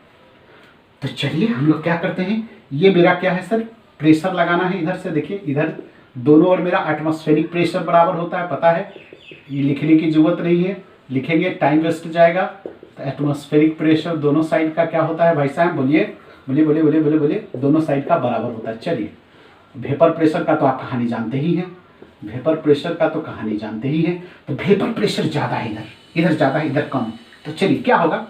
तो चलिए हम लोग क्या करते हैं, ये मेरा क्या है सर, प्रेशर लगाना है। इधर से देखिए, इधर दोनों ओर मेरा एटमॉस्फेरिक प्रेशर बराबर होता है, पता है, ये लिखने की जरूरत नहीं है, लिखेंगे टाइम वेस्ट जाएगा। तो एटमॉस्फेरिक प्रेशर दोनों साइड का क्या होता है भाई साहब? बोलिए बोलिए बोलिए बोलिए बोलिए बोलिए। दोनों साइड का बराबर होता है। चलिए, वेपर प्रेशर का तो आप कहानी जानते ही हैं, वेपर प्रेशर का तो कहानी जानते ही हैं। तो वेपर प्रेशर ज़्यादा है इधर, इधर ज़्यादा है, इधर कम है। तो चलिए क्या होगा,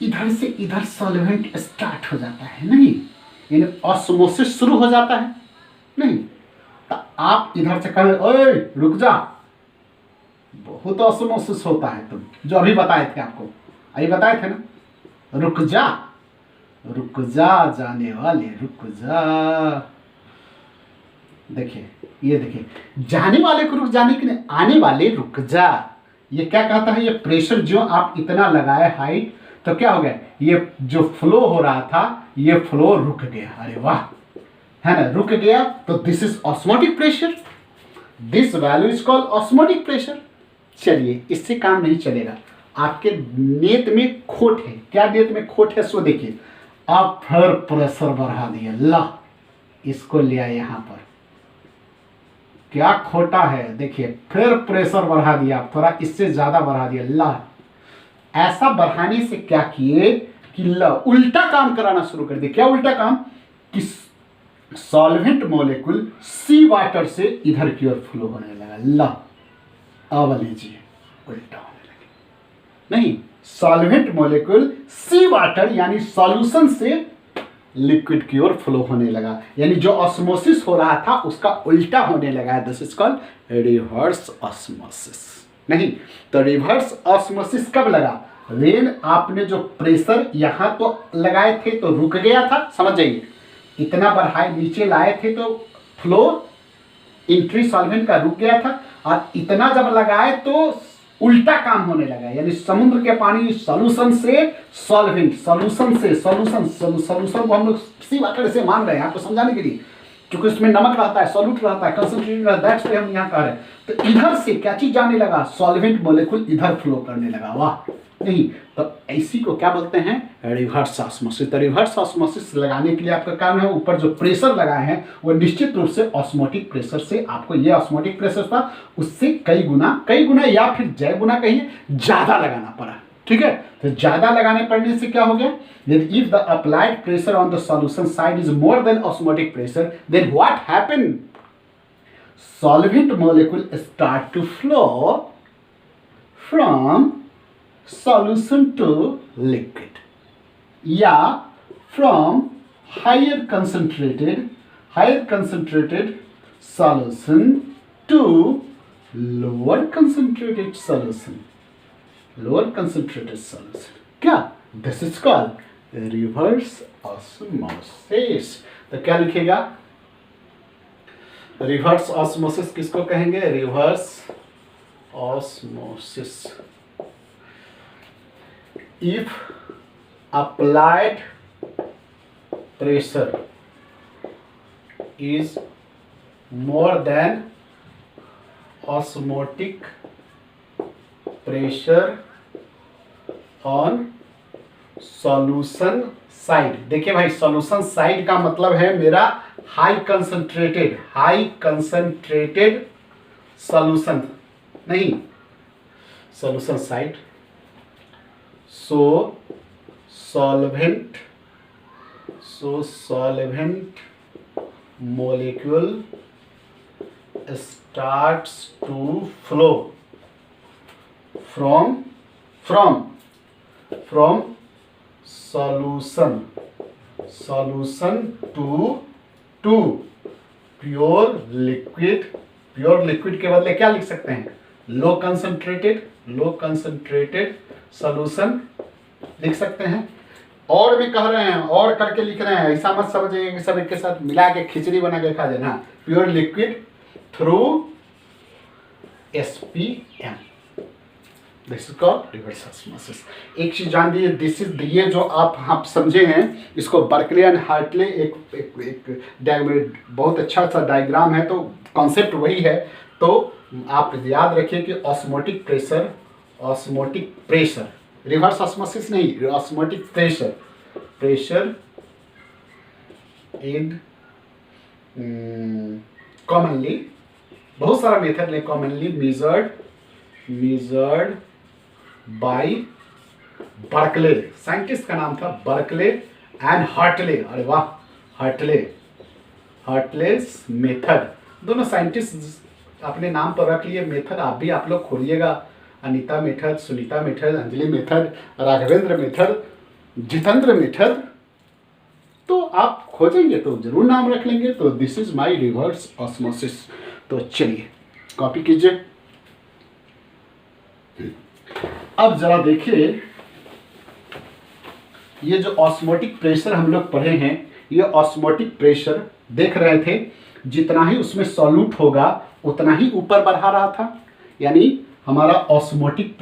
इधर से इधर सॉल्वेंट स्टार्ट हो जाता है, नहीं यानी ऑस्मोसिस शुरू हो जाता है, नहीं। तो आप इधर से कहें, ओए रुक जा, बहुत ऑस्मोसिस होता है, तुम जो अभी बताए थे, आपको अभी बताए थे ना, रुक जा, रुक जा जाने वाले, रुक जा। देखिए, ये देखिए, जाने वाले को रुक जाने के लिए, आने वाले रुक जा। ये क्या कहता है? ये प्रेशर जो आप इतना लगाए हाइट, तो क्या हो गया, ये जो फ्लो हो रहा था ये फ्लो रुक गया। अरे वाह, है ना, रुक गया। तो this is osmotic pressure, this value is called osmotic pressure. चलिए, इससे काम नहीं चलेगा, आपके नेत में खोट है। क्या नेत में खोट है? सो देखिए, आप फिर प्रेशर बढ़ा दिए, ला इसको ले आए यहाँ पर, क्या खोटा है, देखिए फिर प्रेशर बढ़ा दिया, थोड़ा इससे ज्यादा बढ़ा दिया, ला। ऐसा बढ़ाने से क्या किए कि उल्टा काम कराना शुरू कर दिए। क्या उल्टा काम? कि सॉल्वेंट मॉलिक्यूल सी वाटर से इधर की ओर फ्लो होने लगा, ला। अब लीजिए, उल्टा होने लगे। नहीं, सॉल्वेंट मॉलिक्यूल सी वाटर यानी सॉल्यूशन से लिक्विड की ओर फ्लो होने लगा, यानी जो ऑस्मोसिस हो रहा था उसका उल्टा होने लगा। This is called reverse osmosis. नहीं, तो रिवर्स ऑस्मोसिस कब लगा? वेन आपने जो प्रेशर यहां तो लगाए थे तो रुक गया था, समझ जाइए, इतना बढ़ाए नीचे लाए थे तो फ्लो इंट्री सॉल्वेंट का रुक गया था, और इतना जब लगाए तो उल्टा काम होने लगा, यानी समुद्र के पानी सॉल्यूशन से सॉल्वेंट, सॉल्यूशन से सॉल्यूशन, सॉल्यूशन को हम लोग सी वाटर से मान रहे हैं आपको समझाने के लिए, क्योंकि उसमें नमक रहता है, सॉल्यूट रहता है, कंसंट्रेटेड रहता है, दैट्स व्हाई हम यहाँ कह रहे हैं। तो इधर से क्या चीज जाने लगा? सॉल्वेंट मॉलिक्यूल इधर फ्लो करने लगा, वाह। नहीं, तो इसी को क्या बोलते हैं? Reverse osmosis. तो रिवर्स ऑस्मोसिस लगाने के लिए आपका काम है, ऊपर जो प्रेशर लगाए हैं वो निश्चित रूप से ऑस्मोटिक प्रेशर से, आपको ये ऑस्मोटिक प्रेशर था उससे कई गुना या फिर जय गुना कहिए ज्यादा लगाना पड़ा, ठीक है। तो ज्यादा लगाने पड़ने से क्या हो गया? If the applied pressure on the solution side is more than osmotic pressure, then what happened? Solvent molecule start to flow from solution to liquid, या from higher concentrated solution to lower concentrated solution, क्या? This is called reverse osmosis। तो क्या लिखेगा? Reverse osmosis किसको कहेंगे? Reverse osmosis. If applied pressure is more than osmotic pressure on solution side। देखिए भाई, solution side का मतलब है मेरा हाई कंसंट्रेटेड सॉल्यूशन, नहीं solution side. So solvent molecule starts to flow from solution to to pure liquid, pure liquid के बदले क्या लिख सकते हैं, लो कंसंट्रेटेड सॉल्यूशन लिख सकते हैं। और भी कह रहे हैं, और करके लिख रहे हैं, ऐसा मत समझिए कि सब एक के साथ मिला के खिचड़ी बना के खा देना। Pure liquid through SPM, this is called reverse osmosis. एक चीज जान दीजिए, दिस इज ये जो आप समझे हैं, इसको बर्कले एंड हार्टले एक बहुत अच्छा सा डायग्राम है, तो कॉन्सेप्ट वही है। तो आप याद रखिए कि ऑस्मोटिक प्रेशर, रिवर्स ऑस्मोसिस नहीं, ऑस्मोटिक प्रेशर इन कॉमनली, बहुत सारा मेथड ले, commonly measured by Berkeley, scientist का नाम था बर्कले एंड हार्टले। अरे वाह, हार्टलेस मेथड, दोनों साइंटिस्ट अपने नाम पर रख लिए। मेथड आप लोग खोलिएगा, Anita method, Sunita method, Anjali method, Raghavendra method, Jitendra method, तो आप खोजेंगे तो जरूर नाम रख लेंगे। तो this is my reverse osmosis. तो चलिए कॉपी कीजिए। अब जरा देखिए, ये जो ऑस्मोटिक प्रेशर हम लोग पढ़े हैं, ये ऑस्मोटिक प्रेशर देख रहे थे, जितना ही उसमें सॉल्यूट होगा उतना ही ऊपर बढ़ा रहा था। यानी हमारा ऑस्मोटिक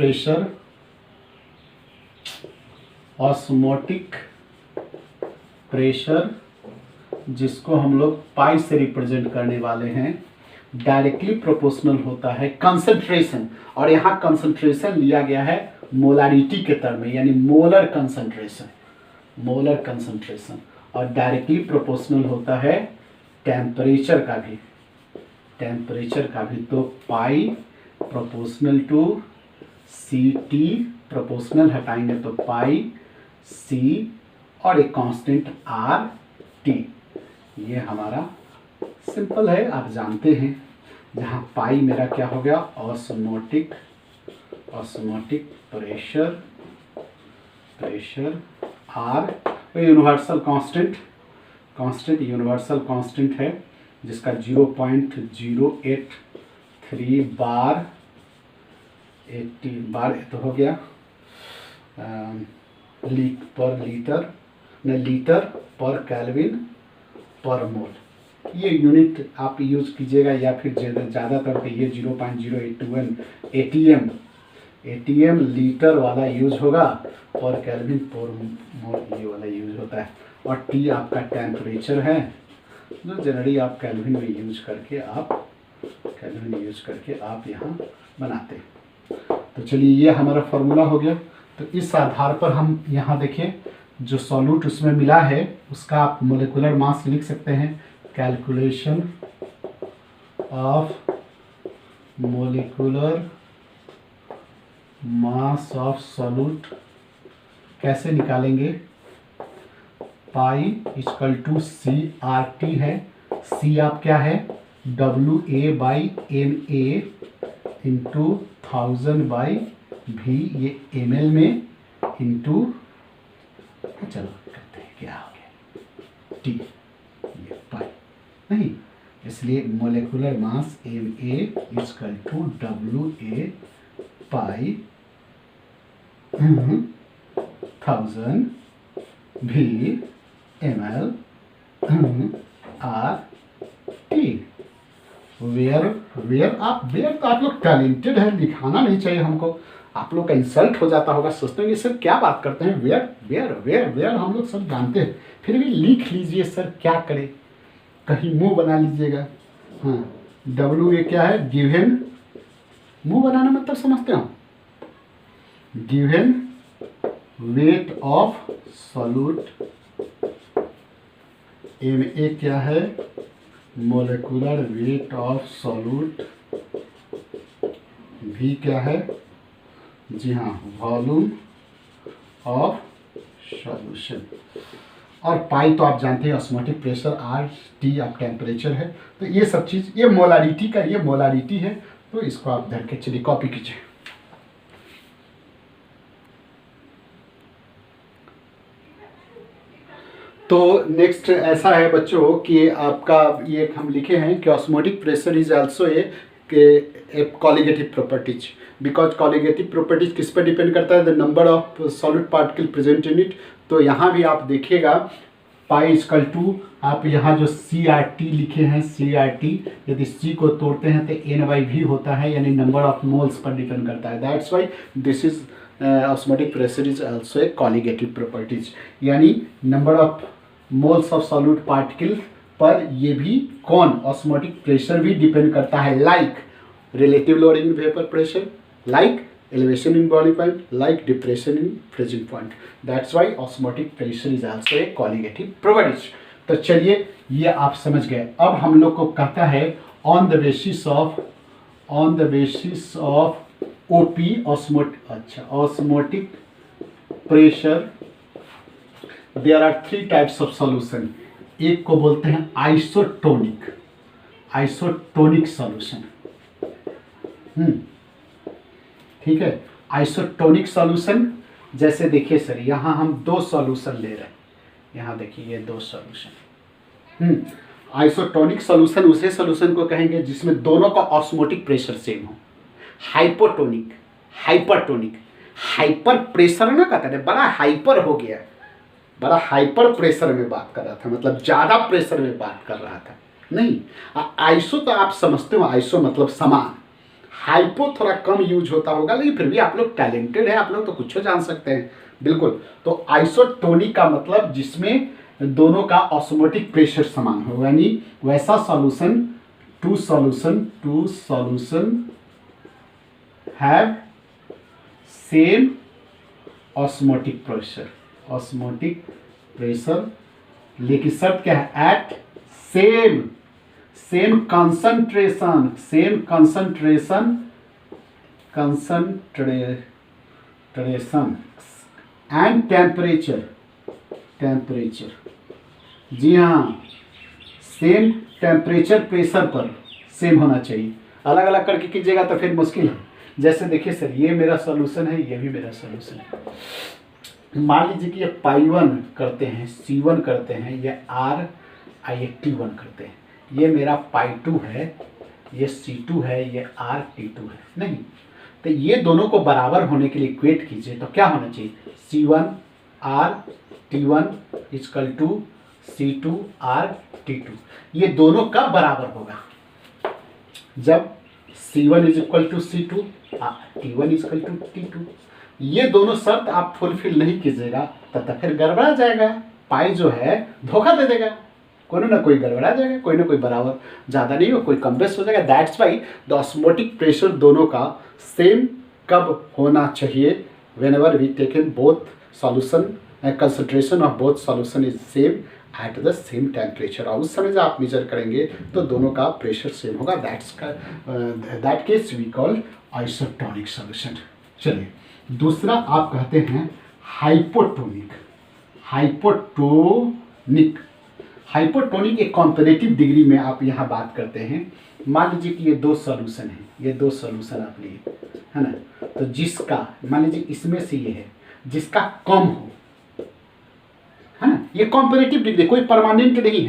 प्रेशर जिसको हम लोग पाई से रिप्रेजेंट करने वाले हैं, डायरेक्टली प्रोपोर्शनल होता है कंसंट्रेशन, और यहाँ कंसंट्रेशन लिया गया है मोलारिटी के टर्म में, यानी मोलर कंसंट्रेशन, और डायरेक्टली प्रोपोर्शनल होता है टेम्परेचर का भी। तो पाई प्रोपोर्शनल टू CT, प्रोपोर्शनल हटाएंगे तो पाई C और एक कांस्टेंट RT। ये हमारा सिंपल है, आप जानते हैं। जहाँ पाई मेरा क्या हो गया, osmotic pressure R, universal constant है, जिसका 0.083 बार 80 बार तो हो गया लीटर पर केल्विन पर मोल। ये यूनिट आप यूज कीजिएगा, या फिर ज़्यादातर तो ये 0.0821 ATM लीटर वाला यूज होगा, पर केल्विन पर मोल ये वाला यूज होता है। और T आपका टेम्परेचर है, जो जनरली आप केल्विन में यूज करके आप यहाँ बनाते हैं। तो चलिए, ये हमारा फॉर्मूला हो गया। तो इस आधार पर हम यहाँ देखिए, जो सॉल्यूट उसमें मिला है उसका आप मोलिकुलर मास लिख सकते हैं। Calculation of molecular mass of solute कैसे निकालेंगे, पाई इक्वल टू CRT है। C आप क्या है, WA/MA इंटू 1000/V, ये ml में इंटू, चलो करते हैं क्या हो गया, T, ये पाई नहीं, इसलिए molecular mass MA equal to WA/1000V ml RT। Where आप लोग टैलेंटेड है, दिखाना नहीं चाहिए हमको। आप लोग का इंसल्ट हो जाता होगा, सोचते होंगे सर क्या बात करते हैं, वेयर हम लोग सब जानते हैं, फिर भी लिख लीजिए सर, क्या करें, कहीं मुंह बना लीजिएगा। हाँ, WA क्या है, गिवन, मुंह बनाना मतलब समझते हो, given weight of solute. MA क्या है, molecular weight of solute. V क्या है, जी हाँ, वॉल्यूम ऑफ सॉल्यूशन। और पाई तो आप जानते हैं, ऑस्मोटिक प्रेशर, RT आप टेम्परेचर है। तो ये सब चीज़, ये मोलारिटी है। तो इसको आप धर के चलिए कॉपी कीजिए। तो नेक्स्ट ऐसा है बच्चों कि आपका ये हम लिखे हैं कि osmotic pressure is also a colligative properties, because colligative properties किस पर डिपेंड करता है, the number of solid particle present in it. तो यहाँ भी आप देखिएगा पाई इक्वल टू, आप यहाँ जो CRT लिखे हैं CRT, यदि C को तोड़ते हैं तो N/V होता है, यानी नंबर ऑफ मोल्स पर डिपेंड करता है। That's why this is osmotic pressure is also a colligative properties, यानी number of moles of solid particle पर ये भी कौन ऑस्मोटिक प्रेशर भी डिपेंड करता है, like relative loading in vapour pressure, like elevation in boiling point, like depression in freezing point. That's why osmotic pressure is also a colligative properties. तो चलिए ये आप समझ गए। अब हम लोग को कहता है on the basis of OP osmotic pressure there are 3 types of solution। एक को बोलते हैं आइसोटोनिक सॉल्यूशन। ठीक है, आइसोटोनिक सॉल्यूशन, जैसे देखिए सर यहाँ हम 2 सॉल्यूशन ले रहे हैं, यहाँ देखिए ये 2 सॉल्यूशन। आइसोटोनिक सॉल्यूशन उसे सॉल्यूशन को कहेंगे जिसमें दोनों का ऑस्मोटिक प्रेशर सेम हो। हाइपोटोनिक, हाइपरटोनिक, हाइपर प्रेशर ना कहते हैं, बड़ा हाइपर हो गया, बड़ा हाइपर प्रेशर में बात कर रहा था, मतलब ज़्यादा प्रेशर में बात कर रहा था। नहीं, आइसो तो आप समझते हो, आइसो मतलब समान। हाइपो थोड़ा कम यूज होता होगा, लेकिन फिर भी आप लोग टैलेंटेड है, आप लोग तो कुछ जान सकते हैं। बिल्कुल, तो आइसोटोनिक का मतलब जिसमें दोनों का ऑस्मोटिक प्रेशर समान हो, यानी वैसा solution to solution have same osmotic pressure, लेकिन शर्त क्या है, at same concentration and temperature। जी हाँ, सेम टेम्परेचर प्रेशर पर सेम होना चाहिए। अलग अलग करके कीजिएगा तो फिर मुश्किल है। जैसे देखिए सर ये मेरा सॉल्यूशन है, ये भी मेरा सॉल्यूशन है। मान लीजिए कि ये पाई1 करते हैं, C1 करते हैं, ये RiT1 करते हैं, ये मेरा पाई2 है, ये C2 है, ये RT2 है। नहीं, तो ये दोनों को बराबर होने के लिए इक्वेट कीजिए तो क्या होना चाहिए, C1RT1 इक्वल टू C2RT2। ये दोनों कब बराबर होगा, जब C1 is equal to C2, T1 equal to T2। ये दोनों शर्त आप फुलफिल नहीं कीजिएगा तब फिर गड़बड़ा जाएगा, पाई जो है धोखा दे देगा, कोई ना कोई गड़बड़ा जाएगा, कोई ना कोई बराबर, ज़्यादा नहीं हो, कोई कम बेस हो जाएगा। That's why the osmotic pressure दोनों का सेम कब होना चाहिए, whenever we taken both solution, concentration of both solution is same at the same temperature. और उस समय जब आप मेजर करेंगे तो दोनों का प्रेशर सेम होगा। That case we call isotonic solution. चलिए दूसरा आप कहते हैं हाइपोटोनिक एक कॉम्पैरेटिव डिग्री में आप यहाँ बात करते हैं। मान लीजिए कि ये 2 सॉल्यूशन हैं, ये 2 सॉल्यूशन आप लिए, है ना, तो जिसका मान लीजिए इसमें से ये है जिसका कम हो, है ना, ये कॉम्पैरेटिव डिग्री, कोई परमानेंट नहीं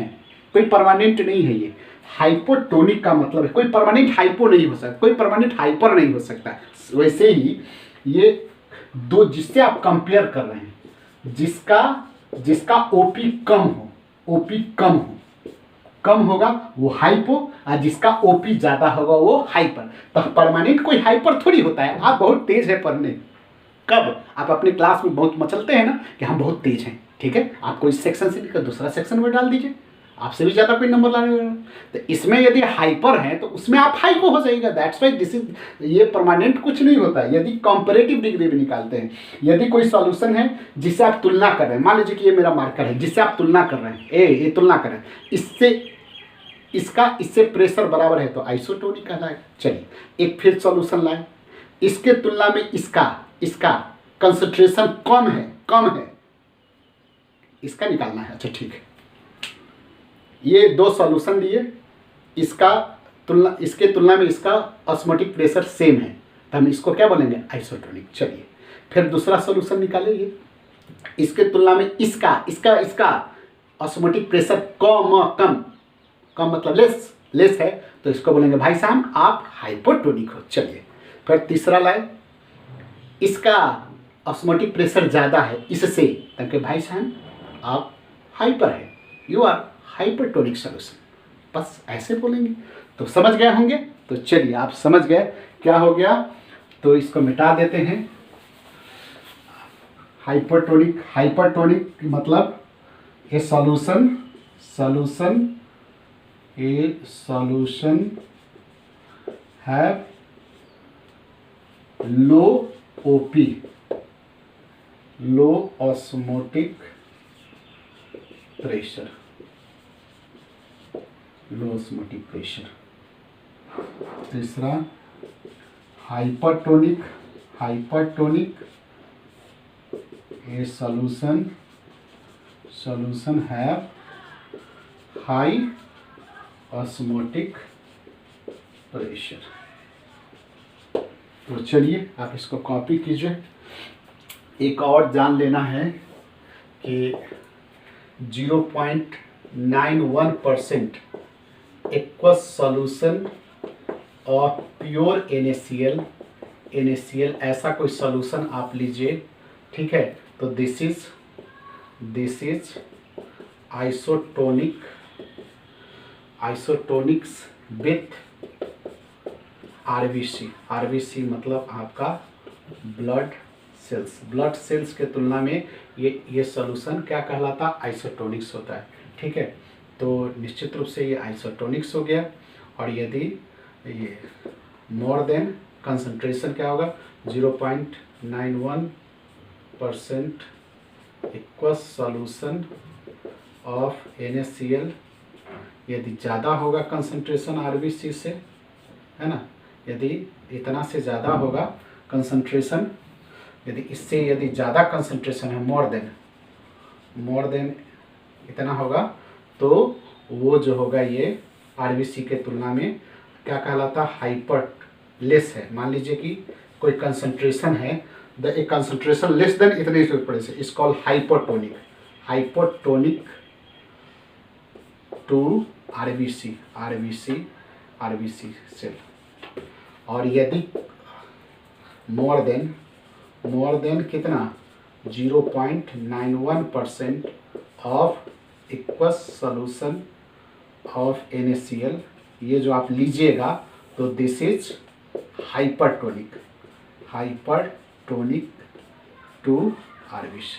है, ये हाइपोटोनिक का मतलब है कोई परमानेंट हाइपो नहीं हो सकता, कोई परमानेंट हाइपर नहीं हो सकता। वैसे ही ये 2 जिससे आप कंपेयर कर रहे हैं, जिसका ओपी कम होगा वो हाइपो, और जिसका ओपी ज्यादा होगा वो हाइपर। तो परमानेंट कोई हाइपर थोड़ी होता है। आप बहुत तेज है पढ़ने, कब आप अपने क्लास में बहुत मचलते हैं ना कि हम बहुत तेज हैं, ठीक है, आपको इस सेक्शन से लेकर दूसरा सेक्शन में डाल दीजिए, आपसे भी ज़्यादा कोई नंबर लाने वाला। तो इसमें यदि हाइपर है तो उसमें आप हाइपो हो जाएगा। दैट्स वाई दिस इज, ये परमानेंट कुछ नहीं होता है। यदि कंपैरेटिव डिग्री में निकालते हैं, यदि कोई सॉल्यूशन है जिससे आप तुलना कर रहे हैं, मान लीजिए कि ये मेरा मार्कर है जिससे आप तुलना कर रहे हैं, ये तुलना कर रहे हैं, इससे प्रेशर बराबर है तो आइसोटोनिक कहलाएगा। चलिए एक फिर सॉल्यूशन लाए, इसके तुलना में इसका कंसंट्रेशन कम है, इसका निकालना है। अच्छा ठीक है, ये 2 सॉल्यूशन लिए, इसके तुलना में इसका ऑस्मोटिक प्रेशर सेम है तो हम इसको क्या बोलेंगे, आइसोटोनिक। चलिए फिर दूसरा सॉल्यूशन निकालेंगे, इसके तुलना में इसका ऑस्मोटिक प्रेशर कम कम मतलब लेस है, तो इसको बोलेंगे भाई साहब आप हाइपोटोनिक हो। चलिए फिर तीसरा लाइन, इसका ऑस्मोटिक प्रेशर ज़्यादा है इससे, ताकि भाई साहब आप हाइपर है, यू आर हाइपरटोनिक सॉल्यूशन। बस ऐसे बोलेंगे तो समझ गए होंगे। तो चलिए आप समझ गए क्या हो गया, तो इसको मिटा देते हैं। हाइपरटोनिक मतलब a solution have low OP, low osmotic pressure, low osmotic pressure. तीसरा hypertonic a solution have high osmotic pressure. तो चलिए आप इसको कॉपी कीजिए। एक और जान लेना है कि 0.91% aqueous solution of pure NaCl ऐसा कोई सॉल्यूशन आप लीजिए, ठीक है। तो दिस इज आइसोटोनिक्स विथ RBC मतलब आपका ब्लड सेल्स के तुलना में ये सॉल्यूशन क्या कहलाता, आइसोटोनिक्स होता है, ठीक है। तो निश्चित रूप से ये आइसोटोनिक्स हो गया। और यदि ये मोर देन कंसंट्रेशन क्या होगा, 0.91% एक्वस सॉल्यूशन ऑफ NaCl, यदि ज़्यादा होगा कंसंट्रेशन RBC से, है ना, यदि इतना से ज़्यादा होगा कंसंट्रेशन, यदि ज़्यादा कंसंट्रेशन है मोर देन इतना होगा, तो वो जो होगा ये RBC के तुलना में क्या कहलाता, हाइपरलेस है। मान लीजिए कि कोई कंसंट्रेशन है, द कंसंट्रेशन लेस देन इतने से इस call hypotonic to RBC cell. और यदि मोर देन कितना, 0.91% of aqueous solution of NaCl, ये जो आप लीजिएगा, तो this is hypertonic to RBC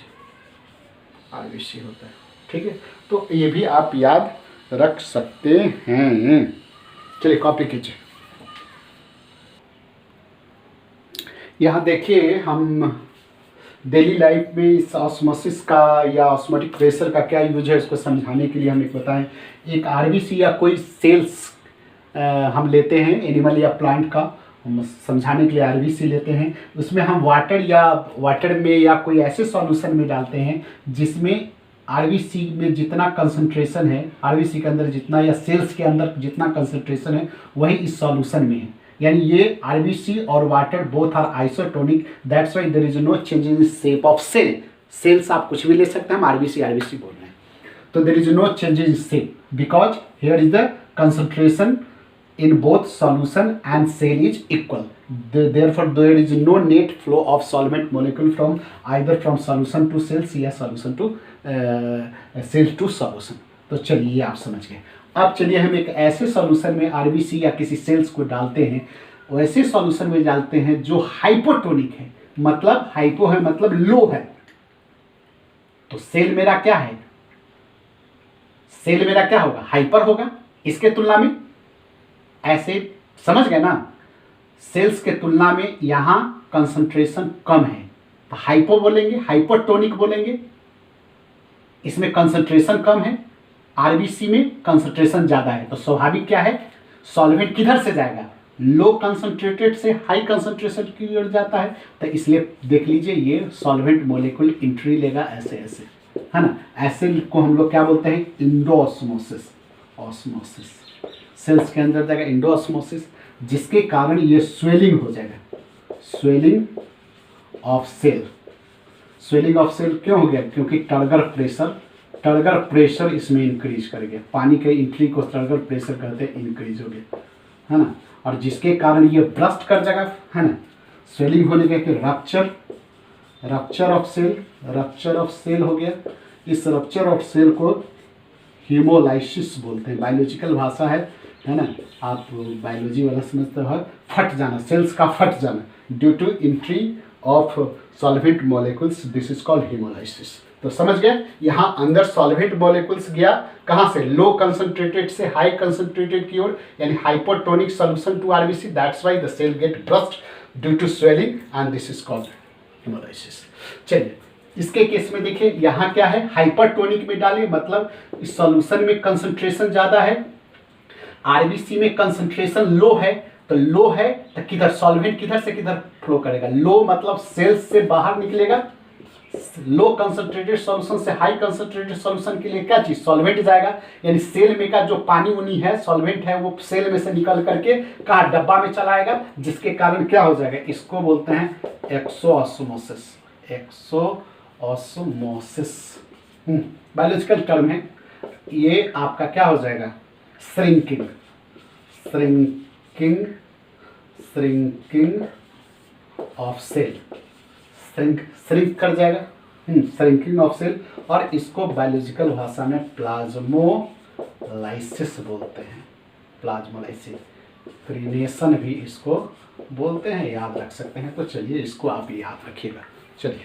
होता है, ठीक है। तो ये भी आप याद रख सकते हैं। चलिए कॉपी कीजिए। यहाँ देखिए हम डेली लाइफ में इस ऑस्मोसिस का या ऑस्मोटिक प्रेशर का क्या यूज है, उसको समझाने के लिए हम एक बताएं। एक RBC या कोई सेल्स हम लेते हैं एनिमल या प्लांट का, हम समझाने के लिए RBC लेते हैं। उसमें हम वाटर में या कोई ऐसे सॉल्यूशन में डालते हैं जिसमें RBC में जितना कंसंट्रेशन है, RBC के अंदर जितना या सेल्स के अंदर जितना कंसंट्रेशन है वही इस सॉल्यूशन में है। यानी ये RBC और water both are isotonic, that's why there is no change in shape of cells आप कुछ भी ले सकते हैं, हम RBC बोल रहे हैं। तो there is no change in shape because here is the concentration in both solution and cell is equal. Therefore there is no net flow of solvent molecule from either from solution to cells या solution to cell to solution। तो चलिए आप समझ गए। अब चलिए हम एक ऐसे सॉल्यूशन में RBC या किसी सेल्स को डालते हैं, वैसे सॉल्यूशन में डालते हैं जो हाइपोटोनिक है, मतलब हाइपो है मतलब लो है। तो सेल मेरा क्या है, सेल मेरा क्या होगा, हाइपर होगा इसके तुलना में। ऐसे समझ गए ना, सेल्स के तुलना में यहाँ कंसंट्रेशन कम है तो हाइपो बोलेंगे, हाइपोटोनिक बोलेंगे। इसमें कंसंट्रेशन कम है, RBC में कंसंट्रेशन ज़्यादा है, तो स्वाभाविक क्या है, सॉल्वेंट किधर से जाएगा, लो कंसंट्रेटेड से हाई कंसंट्रेशन की ओर जाता है। तो इसलिए देख लीजिए ये सॉल्वेंट मोलिक्यूल एंट्री लेगा ऐसे ऐसे, है ना। ऐसे को हम लोग क्या बोलते हैं, इंडोऑस्मोसिस। सेल्स के अंदर जाएगा इंडोऑस्मोसिस, जिसके कारण ये स्वेलिंग हो जाएगा, स्वेलिंग ऑफ सेल क्यों हो गया, क्योंकि टर्गर प्रेशर टर्गर प्रेशर इसमें इंक्रीज कर गया, पानी के एंट्री को टर्गर प्रेशर कहते हैं, इंक्रीज हो गया, है ना। और जिसके कारण ये ब्रस्ट कर जाएगा, है ना, स्वेलिंग होने के कि रप्चर ऑफ सेल हो गया। इस रप्चर ऑफ सेल को हीमोलाइसिस बोलते हैं, बायोलॉजिकल भाषा है ना, आप बायोलॉजी वाला समझते हो, फट जाना, सेल्स का फट जाना due to entry of solvent molecules, this is called haemolysis. तो समझ गए, यहाँ अंदर सॉल्वेंट मॉलिक्यूल्स गया कहाँ से, लो कंसंट्रेटेड से हाई कंसंट्रेटेड की ओर, यानी hypotonic solution to RBC, that's why the cell get burst due to swelling and this is called haemolysis. चलिए इसके केस में देखिए, यहाँ क्या है, हाइपरटोनिक में डालिए, मतलब इस सॉल्यूशन में कंसंट्रेशन ज्यादा है, आरबीसी में कंसंट्रेशन लो है, तो लो है तो किधर सॉल्वेंट किधर से किधर फ्लो करेगा, लो मतलब सेल्स से बाहर निकलेगा, लो कंसंट्रेटेड सॉल्यूशन से हाई कंसंट्रेटेड सॉल्यूशन के लिए क्या चीज, सॉल्वेंट जाएगा, यानी सेल में का जो पानी उनी है, सॉल्वेंट है, वो सेल में से निकल करके कहाँ, डब्बा में चला आएगा, जिसके कारण क्या हो जाएगा, इसको बोलते हैं एक्सोऑस्मोसिस, बायोलॉजिकल टर्म है ये, आपका क्या हो जाएगा, श्रिंकिंग ऑफ सेल, श्रिंक कर जाएगा, श्रिंकिंग ऑफ सेल, और इसको बायोलॉजिकल भाषा में प्लाज्मोलाइसिस बोलते हैं, प्लाज्मोलाइसिस, क्रीनेशन भी इसको बोलते हैं, याद रख सकते हैं। तो चलिए इसको आप याद रखिएगा। चलिए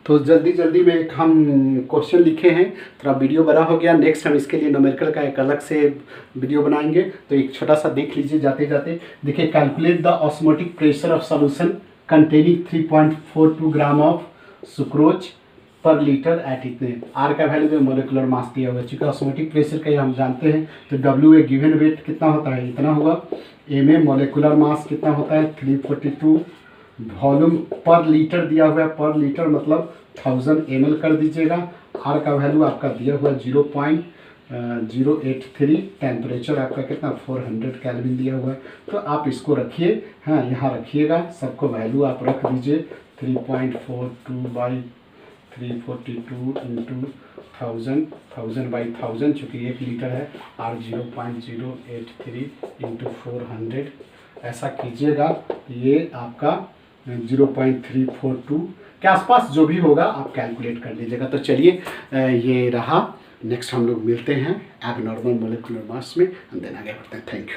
तो जल्दी में एक हम क्वेश्चन लिखे हैं, थोड़ा वीडियो बड़ा हो गया, नेक्स्ट हम इसके लिए न्यूमेरिकल का एक अलग से वीडियो बनाएंगे, तो एक छोटा सा देख लीजिए जाते जाते। देखिए, calculate the osmotic pressure of solution containing 3.42 gram of sucrose पर लीटर एट इतने, आर का वैल्यू में मोलिकुलर मास दिया हुआ है, चूँकि ऑस्मोटिक प्रेशर का हम जानते हैं, तो डब्ल्यू ए गिवन वेट कितना होता है, इतना होगा, ए में मोलिकुलर मास कितना होता है 342, वॉल्यूम पर लीटर दिया हुआ है, पर लीटर मतलब 1000 ml कर दीजिएगा, आर का वैल्यू आपका दिया हुआ 0.083, टेम्परेचर आपका कितना 400 केल्विन दिया हुआ है, तो आप इसको रखिए, हाँ यहाँ रखिएगा, सबको वैल्यू आप रख दीजिए 3.42/342 इंटू 1000 चूँकि 1 लीटर है, और 0.083 इंटू 400 ऐसा कीजिएगा, ये आपका 0.342 के आसपास जो भी होगा आप कैलकुलेट कर लीजिएगा। तो चलिए ये रहा, नेक्स्ट हम लोग मिलते हैं एबनॉर्मल मोलिकुलर मास में, हम देन आगे बढ़ते हैं। Thank you.